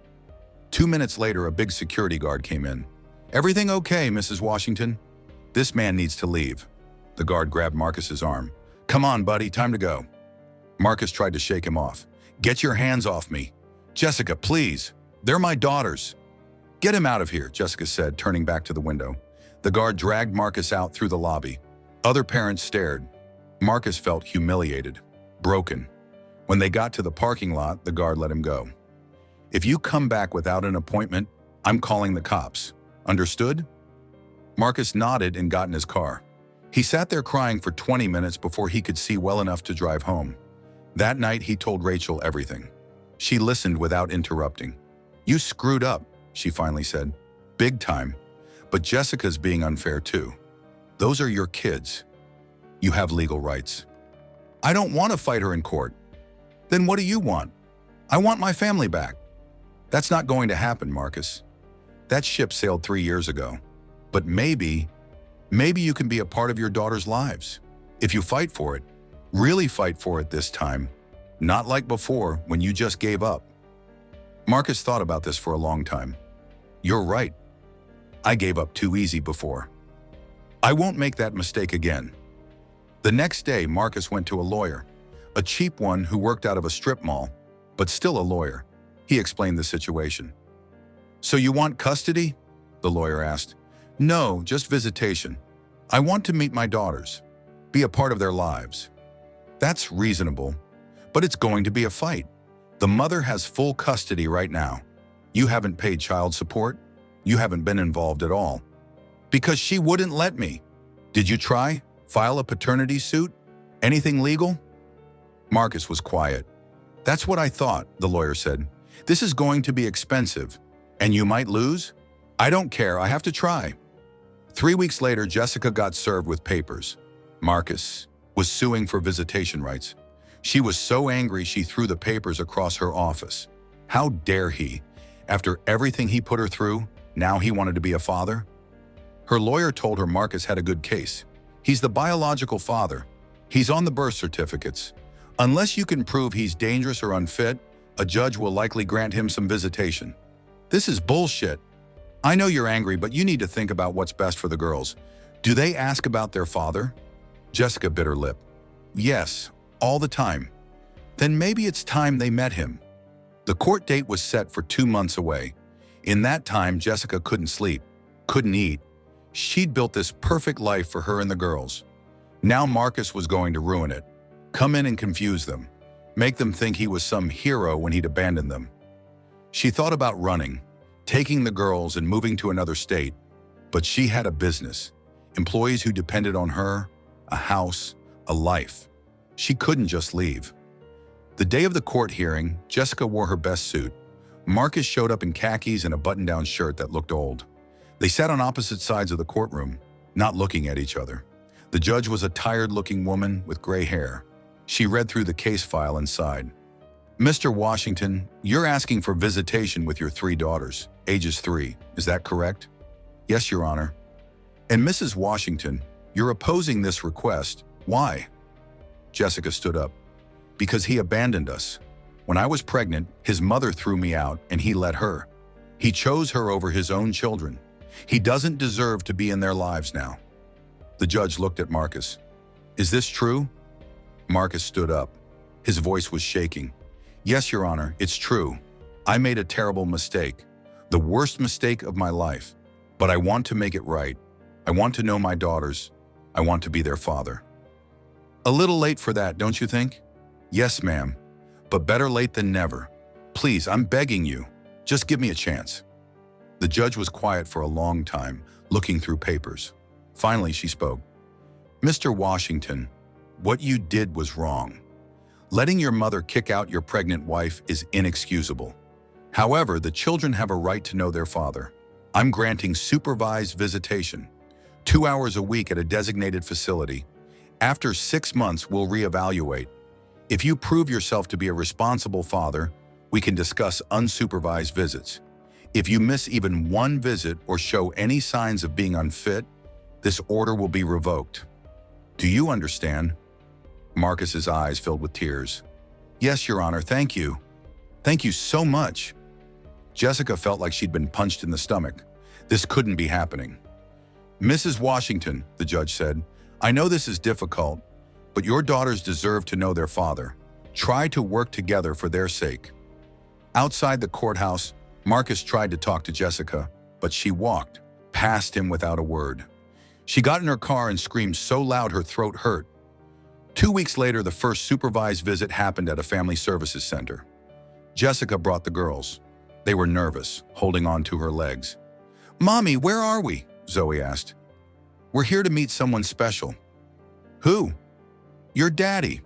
2 minutes later, a big security guard came in. Everything okay, Mrs. Washington? This man needs to leave. The guard grabbed Marcus's arm. Come on, buddy, time to go. Marcus tried to shake him off. Get your hands off me. Jessica, please. They're my daughters. Get him out of here, Jessica said, turning back to the window. The guard dragged Marcus out through the lobby. Other parents stared. Marcus felt humiliated, broken. When they got to the parking lot, the guard let him go. If you come back without an appointment, I'm calling the cops. Understood? Marcus nodded and got in his car. He sat there crying for 20 minutes before he could see well enough to drive home. That night, he told Rachel everything. She listened without interrupting. You screwed up, she finally said. Big time. But Jessica's being unfair too. Those are your kids. You have legal rights. I don't want to fight her in court. Then what do you want? I want my family back. That's not going to happen, Marcus. That ship sailed 3 years ago. But maybe you can be a part of your daughter's lives. If you fight for it, really fight for it this time, Not like before when you just gave up. Marcus thought about this for a long time. You're right. I gave up too easy before. I won't make that mistake again. The next day, Marcus went to a lawyer, a cheap one who worked out of a strip mall, but still a lawyer. He explained the situation. So you want custody? The lawyer asked. No, just visitation. I want to meet my daughters, be a part of their lives. That's reasonable, but it's going to be a fight. The mother has full custody right now. You haven't paid child support. You haven't been involved at all. Because she wouldn't let me. Did you try? File a paternity suit? Anything legal? Marcus was quiet. That's what I thought, the lawyer said. This is going to be expensive, and you might lose? I don't care, I have to try. 3 weeks later, Jessica got served with papers. Marcus was suing for visitation rights. She was so angry she threw the papers across her office. How dare he? After everything he put her through, now he wanted to be a father? Her lawyer told her Marcus had a good case. He's the biological father. He's on the birth certificates. Unless you can prove he's dangerous or unfit, a judge will likely grant him some visitation. This is bullshit. I know you're angry, but you need to think about what's best for the girls. Do they ask about their father? Jessica bit her lip. Yes, all the time. Then maybe it's time they met him. The court date was set for 2 months away. In that time, Jessica couldn't sleep, couldn't eat. She'd built this perfect life for her and the girls. Now Marcus was going to ruin it. Come in and confuse them. Make them think he was some hero when he'd abandoned them. She thought about running, taking the girls and moving to another state. But she had a business, employees who depended on her, a house, a life. She couldn't just leave. The day of the court hearing, Jessica wore her best suit. Marcus showed up in khakis and a button-down shirt that looked old. They sat on opposite sides of the courtroom, not looking at each other. The judge was a tired-looking woman with gray hair. She read through the case file and sighed. Mr. Washington, you're asking for visitation with your 3 daughters, ages 3. Is that correct? Yes, Your Honor. And Mrs. Washington, you're opposing this request. Why? Jessica stood up. Because he abandoned us. When I was pregnant, his mother threw me out and he let her. He chose her over his own children. He doesn't deserve to be in their lives now. The judge looked at Marcus. Is this true? Marcus stood up. His voice was shaking. Yes, Your Honor, it's true. I made a terrible mistake. The worst mistake of my life. But I want to make it right. I want to know my daughters. I want to be their father. A little late for that, don't you think? Yes, ma'am. But better late than never. Please, I'm begging you. Just give me a chance. The judge was quiet for a long time, looking through papers. Finally, she spoke. Mr. Washington, what you did was wrong. Letting your mother kick out your pregnant wife is inexcusable. However, the children have a right to know their father. I'm granting supervised visitation, 2 hours a week at a designated facility. After 6 months, we'll reevaluate. If you prove yourself to be a responsible father, we can discuss unsupervised visits. If you miss even one visit or show any signs of being unfit, this order will be revoked. Do you understand? Marcus's eyes filled with tears. Yes, Your Honor, thank you. Thank you so much. Jessica felt like she'd been punched in the stomach. This couldn't be happening. Mrs. Washington, the judge said, I know this is difficult, but your daughters deserve to know their father. Try to work together for their sake. Outside the courthouse, Marcus tried to talk to Jessica, but she walked past him without a word. She got in her car and screamed so loud her throat hurt. 2 weeks later, the first supervised visit happened at a family services center. Jessica brought the girls. They were nervous, holding on to her legs. Mommy, where are we? Zoe asked. We're here to meet someone special. Who? Your daddy.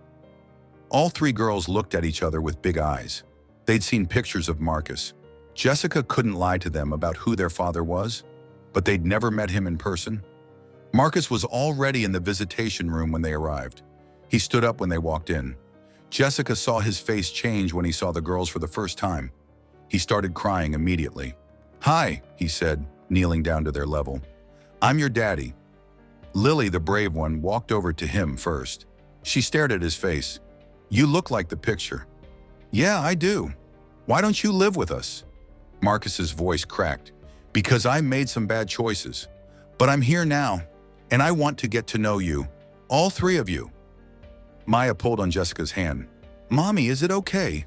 All 3 girls looked at each other with big eyes. They'd seen pictures of Marcus. Jessica couldn't lie to them about who their father was, but they'd never met him in person. Marcus was already in the visitation room when they arrived. He stood up when they walked in. Jessica saw his face change when he saw the girls for the first time. He started crying immediately. Hi, he said, kneeling down to their level. I'm your daddy. Lily, the brave one, walked over to him first. She stared at his face. You look like the picture. Yeah, I do. Why don't you live with us? Marcus's voice cracked. Because I made some bad choices. But I'm here now, and I want to get to know you. All three of you. Maya pulled on Jessica's hand. Mommy, is it okay?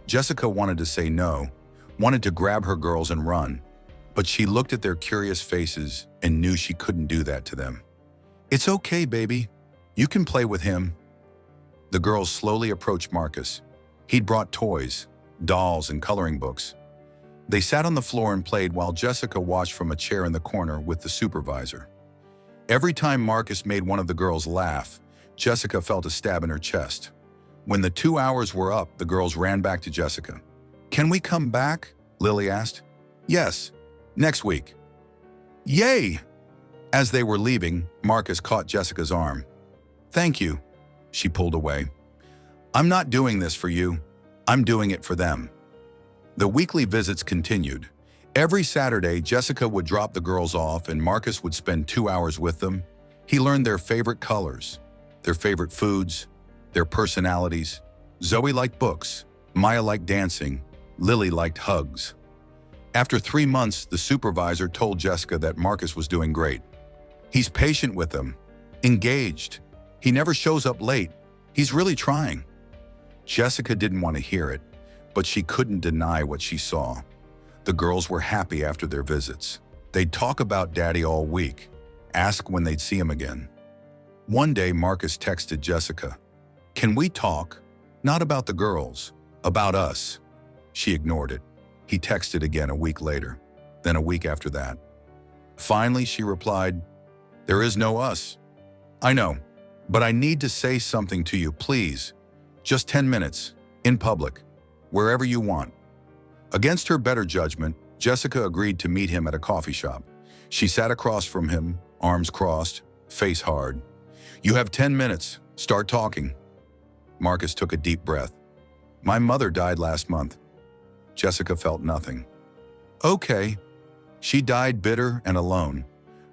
Jessica wanted to say no, wanted to grab her girls and run, but she looked at their curious faces and knew she couldn't do that to them. It's okay, baby. You can play with him. The girls slowly approached Marcus. He'd brought toys, dolls, and coloring books. They sat on the floor and played while Jessica watched from a chair in the corner with the supervisor. Every time Marcus made one of the girls laugh, Jessica felt a stab in her chest. When the 2 hours were up, the girls ran back to Jessica. Can we come back? Lily asked. Yes, next week. Yay! As they were leaving, Marcus caught Jessica's arm. Thank you. She pulled away. I'm not doing this for you. I'm doing it for them. The weekly visits continued. Every Saturday, Jessica would drop the girls off and Marcus would spend 2 hours with them. He learned their favorite colors, their favorite foods, their personalities. Zoe liked books, Maya liked dancing, Lily liked hugs. After 3 months, the supervisor told Jessica that Marcus was doing great. He's patient with them, engaged. He never shows up late. He's really trying. Jessica didn't want to hear it, but she couldn't deny what she saw. The girls were happy after their visits. They'd talk about Daddy all week, ask when they'd see him again. One day, Marcus texted Jessica, Can we talk? Not about the girls, about us. She ignored it. He texted again a week later, then a week after that. Finally, she replied, There is no us. I know, but I need to say something to you, please. Just 10 minutes, in public, wherever you want. Against her better judgment, Jessica agreed to meet him at a coffee shop. She sat across from him, arms crossed, face hard. You have 10 minutes. Start talking. Marcus took a deep breath. My mother died last month. Jessica felt nothing. Okay. She died bitter and alone.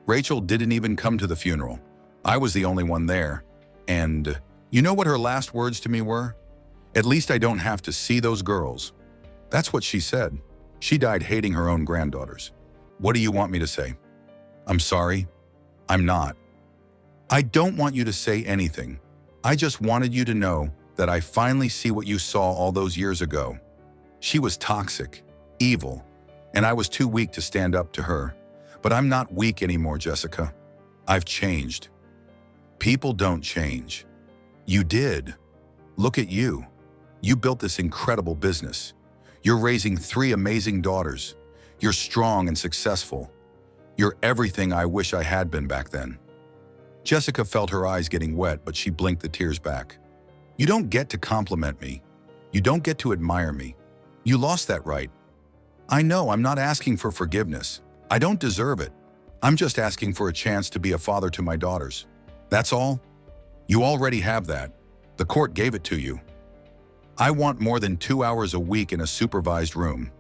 Rachel didn't even come to the funeral. I was the only one there. And you know what her last words to me were? At least I don't have to see those girls. That's what she said. She died hating her own granddaughters. What do you want me to say? I'm sorry. I'm not. I don't want you to say anything. I just wanted you to know that I finally see what you saw all those years ago. She was toxic, evil, and I was too weak to stand up to her. But I'm not weak anymore, Jessica. I've changed. People don't change. You did. Look at you. You built this incredible business. You're raising 3 amazing daughters. You're strong and successful. You're everything I wish I had been back then. Jessica felt her eyes getting wet, but she blinked the tears back. You don't get to compliment me. You don't get to admire me. You lost that right. I know I'm not asking for forgiveness. I don't deserve it. I'm just asking for a chance to be a father to my daughters. That's all. You already have that. The court gave it to you. I want more than 2 hours a week in a supervised room.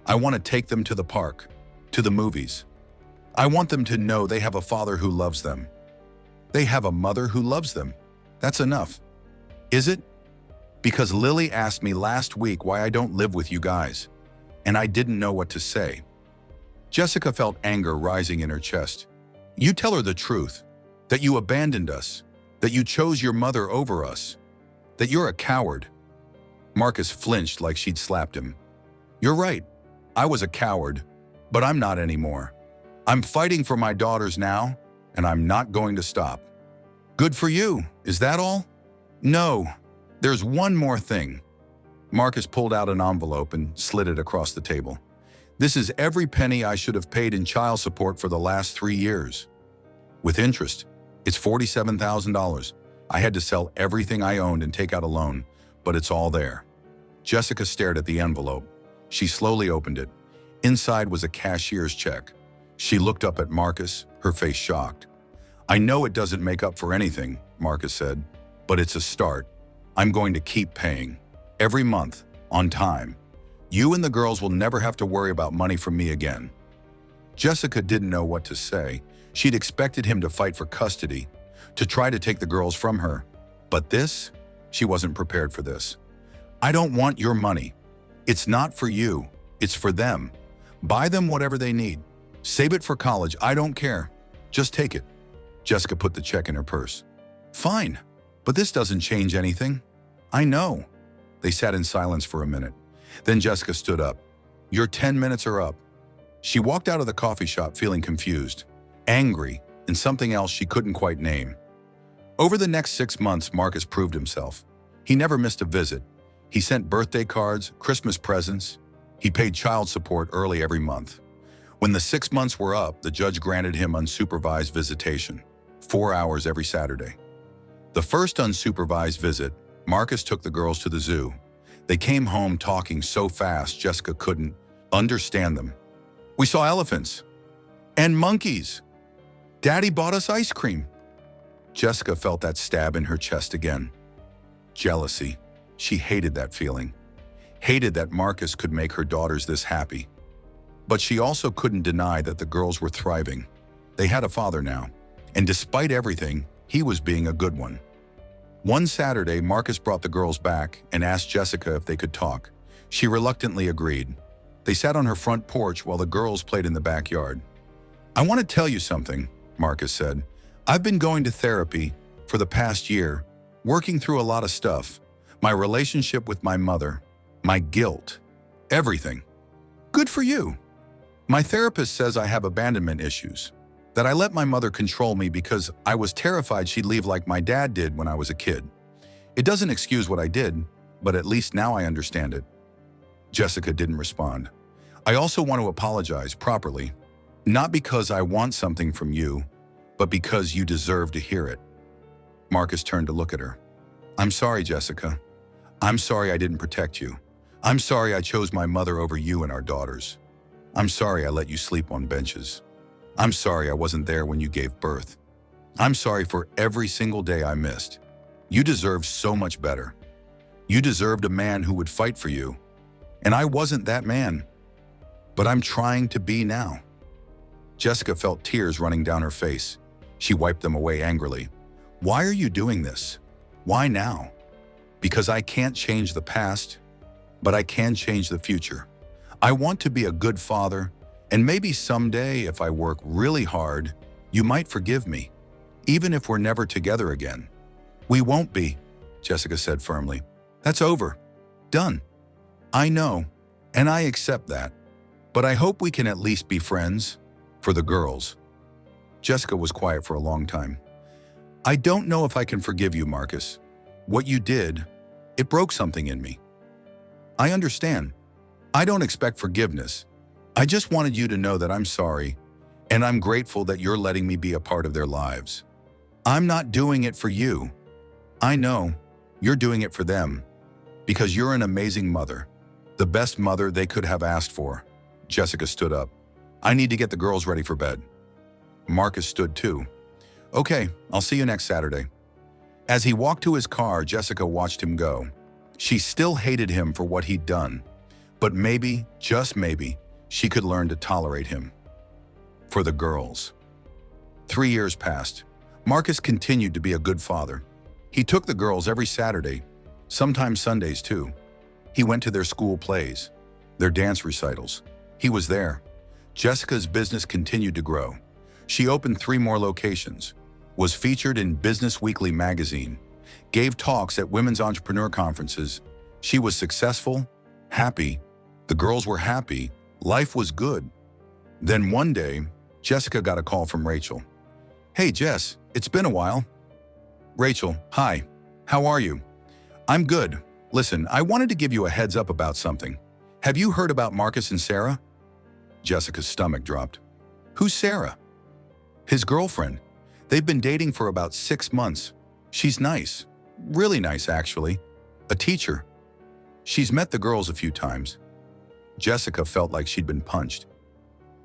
I want to take them to the park, to the movies. I want them to know they have a father who loves them. They have a mother who loves them. That's enough. Is it? Because Lily asked me last week why I don't live with you guys, and I didn't know what to say. Jessica felt anger rising in her chest. You tell her the truth, that you abandoned us, that you chose your mother over us, that you're a coward. Marcus flinched like she'd slapped him. You're right. I was a coward, but I'm not anymore. I'm fighting for my daughters now, and I'm not going to stop. Good for you. Is that all? No. There's one more thing. Marcus pulled out an envelope and slid it across the table. This is every penny I should have paid in child support for the last 3 years. With interest, it's $47,000. I had to sell everything I owned and take out a loan, but it's all there. Jessica stared at the envelope. She slowly opened it. Inside was a cashier's check. She looked up at Marcus, her face shocked. I know it doesn't make up for anything, Marcus said, but it's a start. I'm going to keep paying. Every month, on time. You and the girls will never have to worry about money from me again. Jessica didn't know what to say. She'd expected him to fight for custody, to try to take the girls from her. But this? She wasn't prepared for this. I don't want your money. It's not for you. It's for them. Buy them whatever they need. Save it for college. I don't care. Just take it. Jessica put the check in her purse. Fine, but this doesn't change anything. I know. They sat in silence for a minute. Then Jessica stood up. Your 10 minutes are up. She walked out of the coffee shop feeling confused, angry, and something else she couldn't quite name. Over the next 6 months, Marcus proved himself. He never missed a visit. He sent birthday cards, Christmas presents. He paid child support early every month. When the 6 months were up, the judge granted him unsupervised visitation, 4 hours every Saturday. The first unsupervised visit, Marcus took the girls to the zoo. They came home talking so fast Jessica couldn't understand them. We saw elephants and monkeys. Daddy bought us ice cream. Jessica felt that stab in her chest again. Jealousy. She hated that feeling. Hated that Marcus could make her daughters this happy. But she also couldn't deny that the girls were thriving. They had a father now, and despite everything, he was being a good one. One Saturday, Marcus brought the girls back and asked Jessica if they could talk. She reluctantly agreed. They sat on her front porch while the girls played in the backyard. I want to tell you something, Marcus said. I've been going to therapy for the past year, working through a lot of stuff. My relationship with my mother, my guilt, everything. Good for you. My therapist says I have abandonment issues, that I let my mother control me because I was terrified she'd leave like my dad did when I was a kid. It doesn't excuse what I did, but at least now I understand it. Jessica didn't respond. I also want to apologize properly, not because I want something from you, but because you deserve to hear it. Marcus turned to look at her. I'm sorry, Jessica. I'm sorry I didn't protect you. I'm sorry I chose my mother over you and our daughters. I'm sorry I let you sleep on benches. I'm sorry I wasn't there when you gave birth. I'm sorry for every single day I missed. You deserved so much better. You deserved a man who would fight for you. And I wasn't that man. But I'm trying to be now. Jessica felt tears running down her face. She wiped them away angrily. Why are you doing this? Why now? Because I can't change the past, but I can change the future. I want to be a good father, and maybe someday, if I work really hard, you might forgive me, even if we're never together again. We won't be, Jessica said firmly. That's over. Done. I know, and I accept that. But I hope we can at least be friends, for the girls. Jessica was quiet for a long time. I don't know if I can forgive you, Marcus. What you did, it broke something in me. I understand. I don't expect forgiveness. I just wanted you to know that I'm sorry, and I'm grateful that you're letting me be a part of their lives. I'm not doing it for you. I know you're doing it for them, because you're an amazing mother, the best mother they could have asked for. Jessica stood up. I need to get the girls ready for bed. Marcus stood too. Okay, I'll see you next Saturday. As he walked to his car, Jessica watched him go. She still hated him for what he'd done, but maybe, just maybe, she could learn to tolerate him. For the girls. 3 years passed. Marcus continued to be a good father. He took the girls every Saturday, sometimes Sundays too. He went to their school plays, their dance recitals. He was there. Jessica's business continued to grow. She opened 3 more locations, was featured in Business Weekly magazine, gave talks at women's entrepreneur conferences. She was successful, happy. The girls were happy. Life was good. Then one day, Jessica got a call from Rachel. Hey, Jess, it's been a while. Rachel, hi. How are you? I'm good. Listen, I wanted to give you a heads up about something. Have you heard about Marcus and Sarah? Jessica's stomach dropped. Who's Sarah? His girlfriend. They've been dating for about 6 months. She's nice. Really nice, actually. A teacher. She's met the girls a few times. Jessica felt like she'd been punched.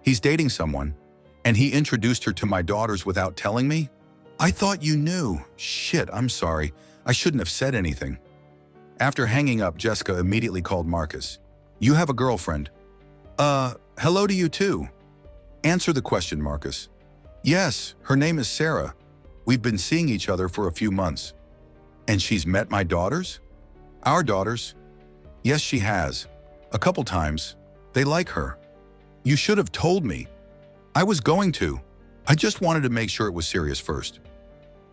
He's dating someone, and he introduced her to my daughters without telling me? I thought you knew. Shit, I'm sorry. I shouldn't have said anything. After hanging up, Jessica immediately called Marcus. You have a girlfriend. Hello to you too. Answer the question, Marcus. Yes, her name is Sarah. We've been seeing each other for a few months. And she's met my daughters? Our daughters? Yes, she has. A couple times. They like her. You should have told me. I was going to. I just wanted to make sure it was serious first.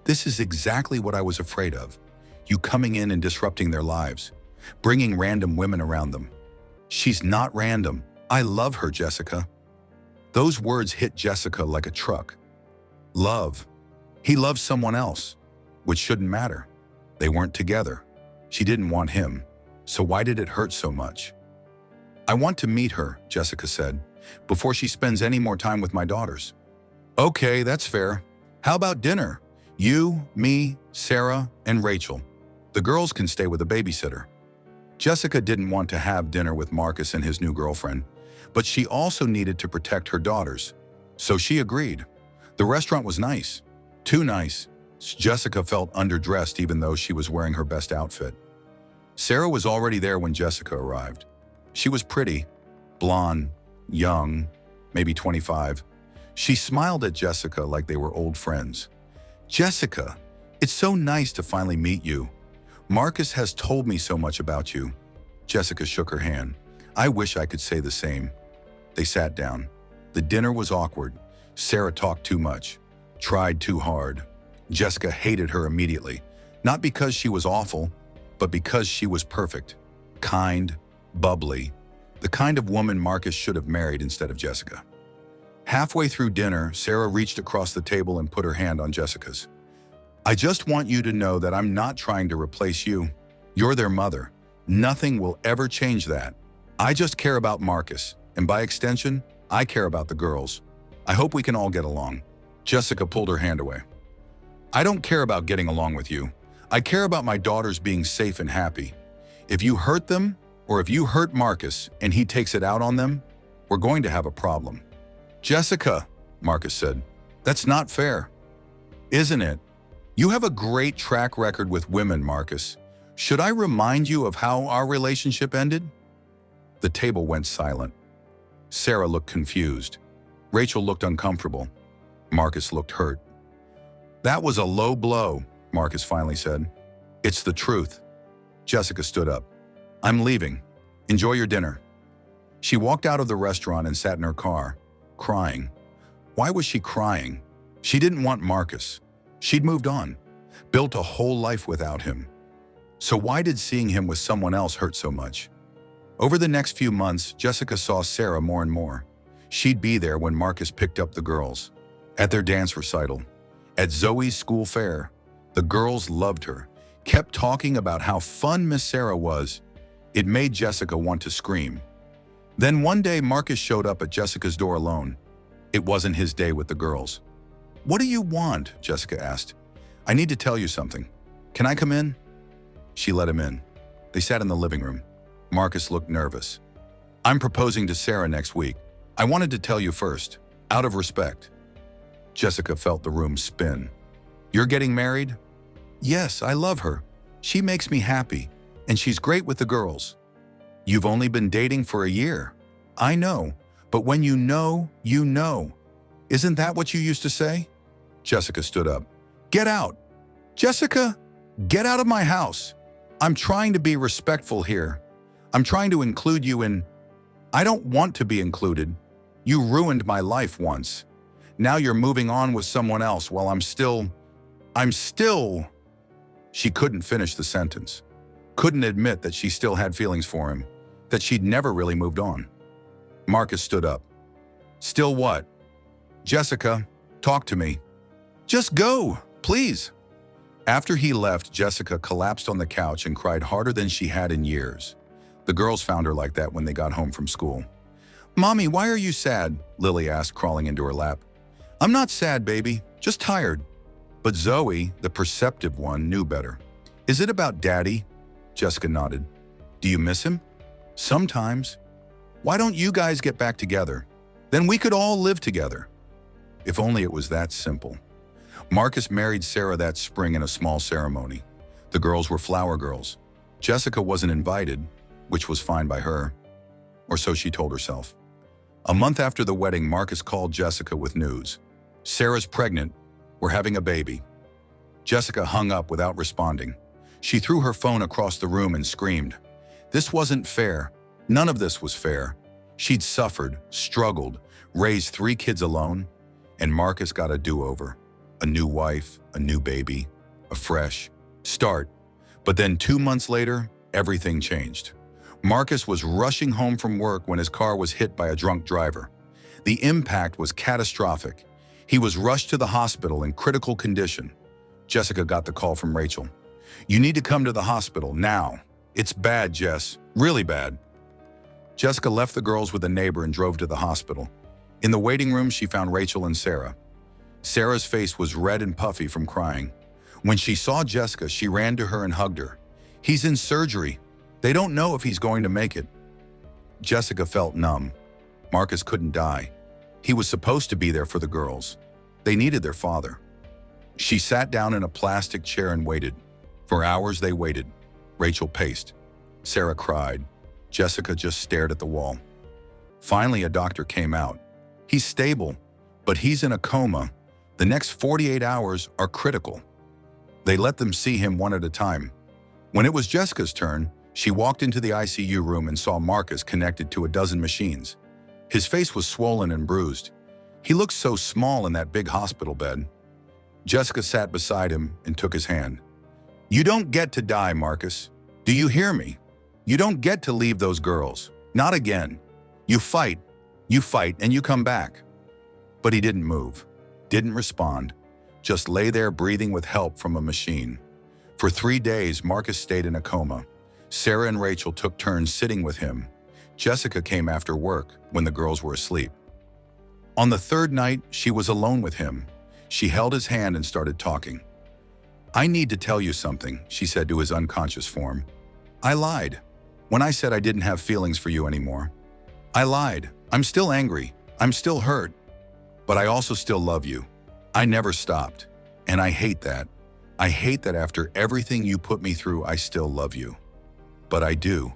This is exactly what I was afraid of. You coming in and disrupting their lives, bringing random women around them. She's not random. I love her, Jessica. Those words hit Jessica like a truck. Love. He loves someone else, which shouldn't matter. They weren't together. She didn't want him. So why did it hurt so much? I want to meet her, Jessica said, before she spends any more time with my daughters. Okay, that's fair. How about dinner? You, me, Sarah, and Rachel. The girls can stay with a babysitter. Jessica didn't want to have dinner with Marcus and his new girlfriend, but she also needed to protect her daughters. So she agreed. The restaurant was nice. Too nice. Jessica felt underdressed even though she was wearing her best outfit. Sarah was already there when Jessica arrived. She was pretty, blonde, young, maybe 25. She smiled at Jessica like they were old friends. Jessica, it's so nice to finally meet you. Marcus has told me so much about you. Jessica shook her hand. I wish I could say the same. They sat down. The dinner was awkward. Sarah talked too much, tried too hard. Jessica hated her immediately, not because she was awful, but because she was perfect, kind, bubbly, the kind of woman Marcus should have married instead of Jessica. Halfway through dinner, Sarah reached across the table and put her hand on Jessica's. I just want you to know that I'm not trying to replace you. You're their mother. Nothing will ever change that. I just care about Marcus, and by extension, I care about the girls. I hope we can all get along. Jessica pulled her hand away. I don't care about getting along with you. I care about my daughters being safe and happy. If you hurt them, or if you hurt Marcus and he takes it out on them, we're going to have a problem. Jessica, Marcus said, that's not fair. Isn't it? You have a great track record with women, Marcus. Should I remind you of how our relationship ended? The table went silent. Sarah looked confused. Rachel looked uncomfortable. Marcus looked hurt. That was a low blow, Marcus finally said. It's the truth. Jessica stood up. I'm leaving. Enjoy your dinner. She walked out of the restaurant and sat in her car, crying. Why was she crying? She didn't want Marcus. She'd moved on, built a whole life without him. So why did seeing him with someone else hurt so much? Over the next few months, Jessica saw Sarah more and more. She'd be there when Marcus picked up the girls, at their dance recital, at Zoe's school fair. The girls loved her, kept talking about how fun Miss Sarah was. It made Jessica want to scream. Then one day, Marcus showed up at Jessica's door alone. It wasn't his day with the girls. What do you want? Jessica asked. I need to tell you something. Can I come in? She let him in. They sat in the living room. Marcus looked nervous. I'm proposing to Sarah next week. I wanted to tell you first, out of respect. Jessica felt the room spin. You're getting married? Yes, I love her. She makes me happy, and she's great with the girls. You've only been dating for a year. I know, but when you know, you know. Isn't that what you used to say? Jessica stood up. Get out. Jessica, get out of my house. I'm trying to be respectful here. I'm trying to include you in... I don't want to be included. You ruined my life once. Now you're moving on with someone else while I'm still... She couldn't finish the sentence. Couldn't admit that she still had feelings for him, that she'd never really moved on. Marcus stood up. Still what? Jessica, talk to me. Just go, please. After he left, Jessica collapsed on the couch and cried harder than she had in years. The girls found her like that when they got home from school. Mommy, why are you sad? Lily asked, crawling into her lap. I'm not sad, baby, just tired. But Zoe, the perceptive one, knew better. Is it about Daddy? Jessica nodded. Do you miss him? Sometimes. Why don't you guys get back together? Then we could all live together. If only it was that simple. Marcus married Sarah that spring in a small ceremony. The girls were flower girls. Jessica wasn't invited, which was fine by her, or so she told herself. A month after the wedding, Marcus called Jessica with news. Sarah's pregnant. We're having a baby. Jessica hung up without responding. She threw her phone across the room and screamed. This wasn't fair. None of this was fair. She'd suffered, struggled, raised 3 kids alone, and Marcus got a do-over. A new wife, a new baby, a fresh start. But then 2 months later, everything changed. Marcus was rushing home from work when his car was hit by a drunk driver. The impact was catastrophic. He was rushed to the hospital in critical condition. Jessica got the call from Rachel. You need to come to the hospital now. It's bad, Jess. Really bad. Jessica left the girls with a neighbor and drove to the hospital. In the waiting room, she found Rachel and Sarah. Sarah's face was red and puffy from crying. When she saw Jessica, she ran to her and hugged her. He's in surgery. They don't know if he's going to make it. Jessica felt numb. Marcus couldn't die. He was supposed to be there for the girls. They needed their father. She sat down in a plastic chair and waited. For hours they waited. Rachel paced. Sarah cried. Jessica just stared at the wall. Finally, a doctor came out. He's stable, but he's in a coma. The next 48 hours are critical. They let them see him one at a time. When it was Jessica's turn, she walked into the ICU room and saw Marcus connected to a dozen machines. His face was swollen and bruised. He looked so small in that big hospital bed. Jessica sat beside him and took his hand. You don't get to die, Marcus. Do you hear me? You don't get to leave those girls. Not again. You fight, and you come back. But he didn't move, didn't respond, just lay there breathing with help from a machine. For 3 days, Marcus stayed in a coma. Sarah and Rachel took turns sitting with him. Jessica came after work when the girls were asleep. On the 3rd night, she was alone with him. She held his hand and started talking. I need to tell you something, she said to his unconscious form. I lied when I said I didn't have feelings for you anymore. I lied. I'm still angry. I'm still hurt. But I also still love you. I never stopped. And I hate that. I hate that after everything you put me through, I still love you. But I do.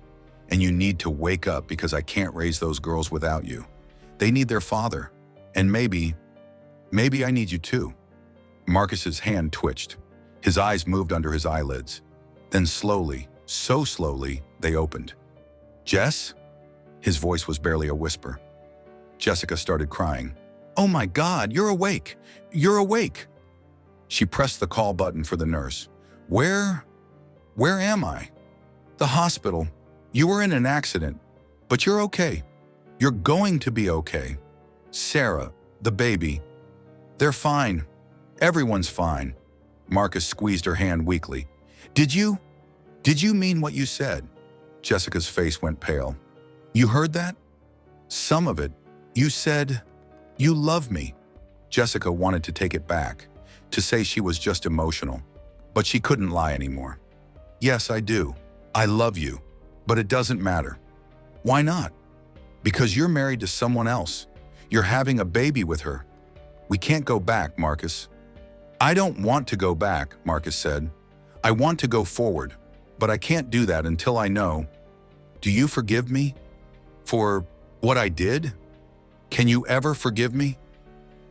And you need to wake up because I can't raise those girls without you. They need their father. And maybe I need you too. Marcus's hand twitched. His eyes moved under his eyelids. Then slowly, so slowly, they opened. Jess? His voice was barely a whisper. Jessica started crying. Oh my God, you're awake. You're awake. She pressed the call button for the nurse. Where am I? The hospital. You were in an accident, but you're okay. You're going to be okay. Sarah, the baby. They're fine. Everyone's fine. Marcus squeezed her hand weakly. Did you mean what you said? Jessica's face went pale. You heard that? Some of it. You said, you love me. Jessica wanted to take it back, to say she was just emotional, but she couldn't lie anymore. Yes, I do. I love you, but it doesn't matter. Why not? Because you're married to someone else. You're having a baby with her. We can't go back, Marcus. I don't want to go back, Marcus said. I want to go forward, but I can't do that until I know. Do you forgive me for what I did? Can you ever forgive me?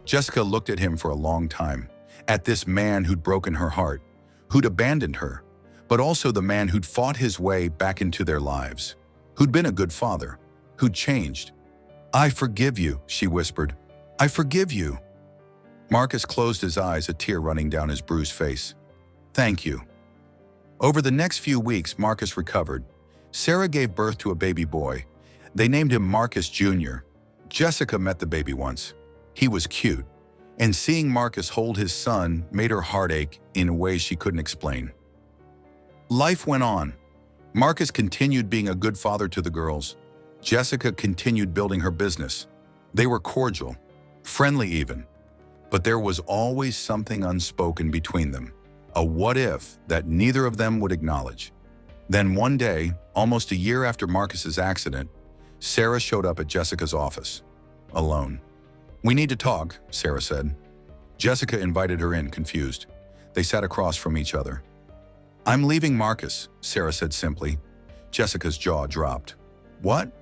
Jessica looked at him for a long time, at this man who'd broken her heart, who'd abandoned her, but also the man who'd fought his way back into their lives, who'd been a good father, who'd changed. I forgive you, she whispered. I forgive you. Marcus closed his eyes, a tear running down his bruised face. Thank you. Over the next few weeks, Marcus recovered. Sarah gave birth to a baby boy. They named him Marcus Jr. Jessica met the baby once. He was cute, and seeing Marcus hold his son made her heart ache in a way she couldn't explain. Life went on. Marcus continued being a good father to the girls. Jessica continued building her business. They were cordial, friendly even. But there was always something unspoken between them, a what-if that neither of them would acknowledge. Then one day, almost a year after Marcus's accident, Sarah showed up at Jessica's office, alone. We need to talk, Sarah said. Jessica invited her in, confused. They sat across from each other. I'm leaving Marcus, Sarah said simply. Jessica's jaw dropped. What?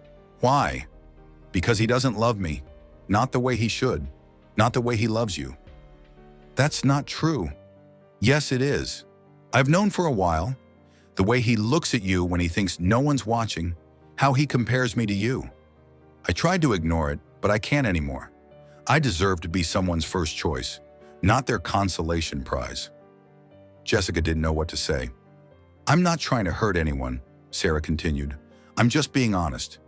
Why? Because he doesn't love me. Not the way he should. Not the way he loves you. That's not true. Yes, it is. I've known for a while. The way he looks at you when he thinks no one's watching, how he compares me to you. I tried to ignore it, but I can't anymore. I deserve to be someone's first choice, not their consolation prize. Jessica didn't know what to say. I'm not trying to hurt anyone, Sarah continued. I'm just being honest.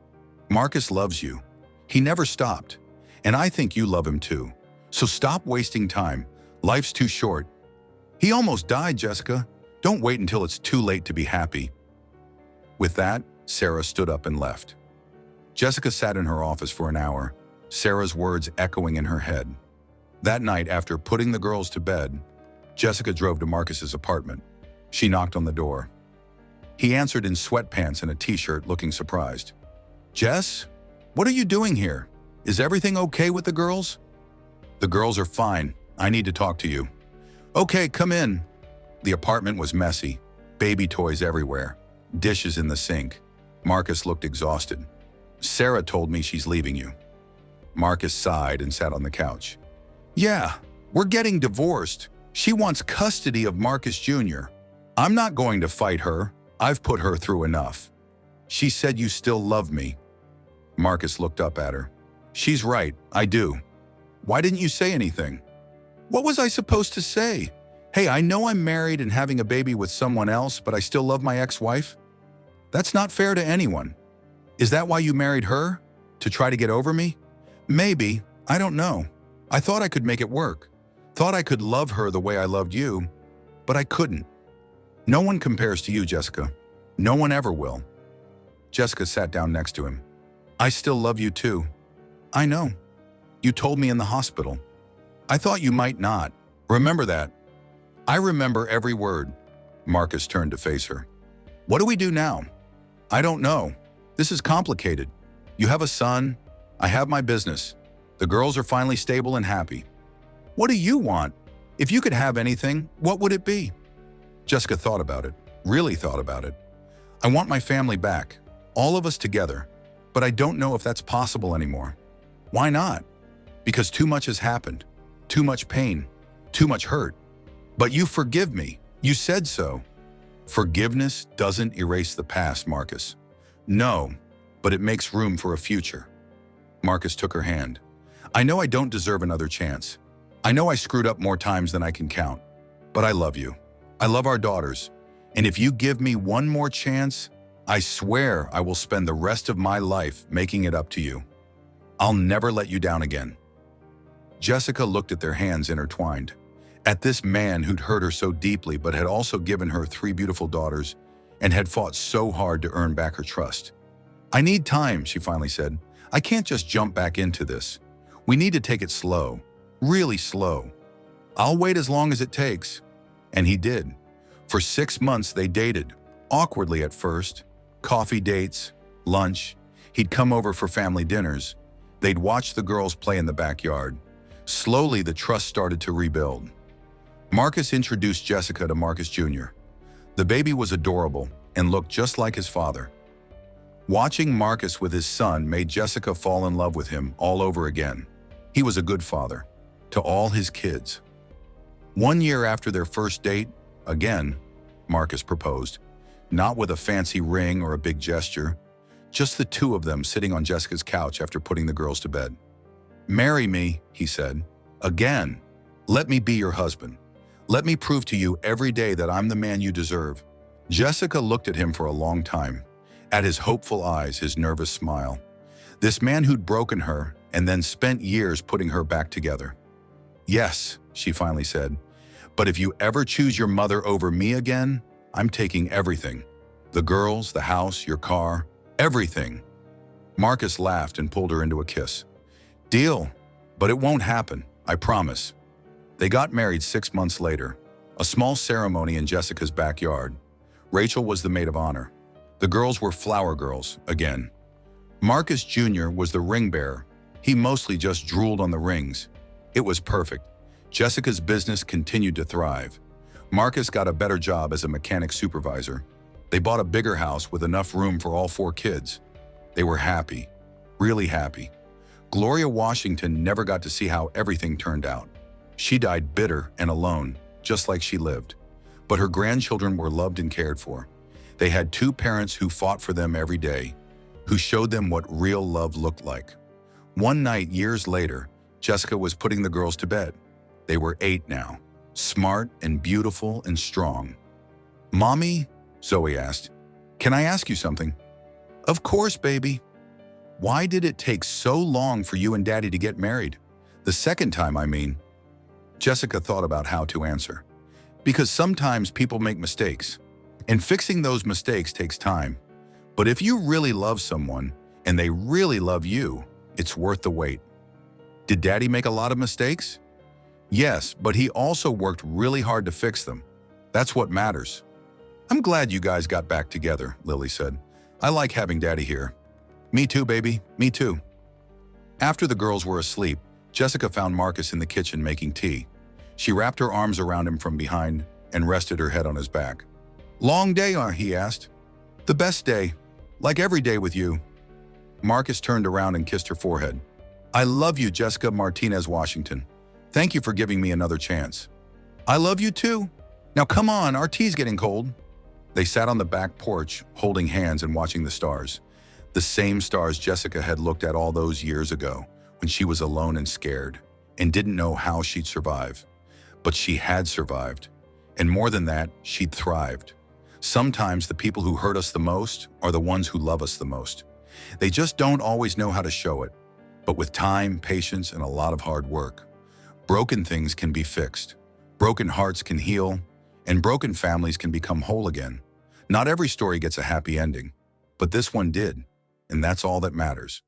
Marcus loves you. He never stopped. And I think you love him too. So stop wasting time. Life's too short. He almost died, Jessica. Don't wait until it's too late to be happy. With that, Sarah stood up and left. Jessica sat in her office for an hour, Sarah's words echoing in her head. That night, after putting the girls to bed, Jessica drove to Marcus's apartment. She knocked on the door. He answered in sweatpants and a t-shirt, looking surprised. Jess, what are you doing here? Is everything okay with the girls? The girls are fine. I need to talk to you. Okay, come in. The apartment was messy, baby toys everywhere, dishes in the sink. Marcus looked exhausted. Sarah told me she's leaving you. Marcus sighed and sat on the couch. Yeah, we're getting divorced. She wants custody of Marcus Jr. I'm not going to fight her. I've put her through enough. She said you still love me. Marcus looked up at her. She's right, I do. Why didn't you say anything? What was I supposed to say? Hey, I know I'm married and having a baby with someone else, but I still love my ex-wife? That's not fair to anyone. Is that why you married her? To try to get over me? Maybe. I don't know. I thought I could make it work. Thought I could love her the way I loved you, but I couldn't. No one compares to you, Jessica. No one ever will. Jessica sat down next to him. I still love you too. I know. You told me in the hospital. I thought you might not. Remember that. I remember every word. Marcus turned to face her. What do we do now? I don't know. This is complicated. You have a son. I have my business. The girls are finally stable and happy. What do you want? If you could have anything, what would it be? Jessica thought about it, really thought about it. I want my family back, all of us together, but I don't know if that's possible anymore. Why not? Because too much has happened, too much pain, too much hurt. But you forgive me. You said so. Forgiveness doesn't erase the past, Marcus. No, but it makes room for a future. Marcus took her hand. I know I don't deserve another chance. I know I screwed up more times than I can count, but I love you. I love our daughters. And if you give me one more chance, I swear I will spend the rest of my life making it up to you. I'll never let you down again. Jessica looked at their hands intertwined, at this man who'd hurt her so deeply but had also given her 3 beautiful daughters and had fought so hard to earn back her trust. I need time, she finally said. I can't just jump back into this. We need to take it slow, really slow. I'll wait as long as it takes. And he did. For 6 months they dated, awkwardly at first. Coffee dates, lunch. He'd come over for family dinners. They'd watch the girls play in the backyard. Slowly the trust started to rebuild. Marcus introduced Jessica to Marcus Jr. The baby was adorable and looked just like his father. Watching Marcus with his son made Jessica fall in love with him all over again. He was a good father to all his kids. 1 year after their first date, again, Marcus proposed, not with a fancy ring or a big gesture, just the two of them sitting on Jessica's couch after putting the girls to bed. Marry me, he said, again. Let me be your husband. Let me prove to you every day that I'm the man you deserve. Jessica looked at him for a long time, at his hopeful eyes, his nervous smile. This man who'd broken her and then spent years putting her back together. Yes, she finally said, but if you ever choose your mother over me again, I'm taking everything. The girls, the house, your car, everything. Marcus laughed and pulled her into a kiss. Deal, but it won't happen, I promise. They got married 6 months later, a small ceremony in Jessica's backyard. Rachel was the maid of honor. The girls were flower girls, again. Marcus Jr. was the ring bearer. He mostly just drooled on the rings. It was perfect. Jessica's business continued to thrive. Marcus got a better job as a mechanic supervisor. They bought a bigger house with enough room for all 4 kids. They were happy, really happy. Gloria Washington never got to see how everything turned out. She died bitter and alone, just like she lived. But her grandchildren were loved and cared for. They had two parents who fought for them every day, who showed them what real love looked like. One night, years later, Jessica was putting the girls to bed. They were 8 now, smart and beautiful and strong. "Mommy," Zoe asked, "can I ask you something?" "Of course, baby." "Why did it take so long for you and Daddy to get married? The second time, I mean." Jessica thought about how to answer. "Because sometimes people make mistakes, and fixing those mistakes takes time. But if you really love someone, and they really love you, it's worth the wait." "Did Daddy make a lot of mistakes?" "Yes, but he also worked really hard to fix them. That's what matters." "I'm glad you guys got back together," Lily said. "I like having Daddy here." "Me too, baby. Me too." After the girls were asleep, Jessica found Marcus in the kitchen making tea. She wrapped her arms around him from behind and rested her head on his back. "Long day, he asked. "The best day. Like every day with you." Marcus turned around and kissed her forehead. "I love you, Jessica Martinez Washington. Thank you for giving me another chance." "I love you too. Now come on, our tea's getting cold." They sat on the back porch, holding hands and watching the stars. The same stars Jessica had looked at all those years ago, when she was alone and scared, and didn't know how she'd survive. But she had survived. And more than that, she'd thrived. Sometimes the people who hurt us the most are the ones who love us the most. They just don't always know how to show it. But with time, patience, and a lot of hard work, broken things can be fixed. Broken hearts can heal, and broken families can become whole again. Not every story gets a happy ending, but this one did, and that's all that matters.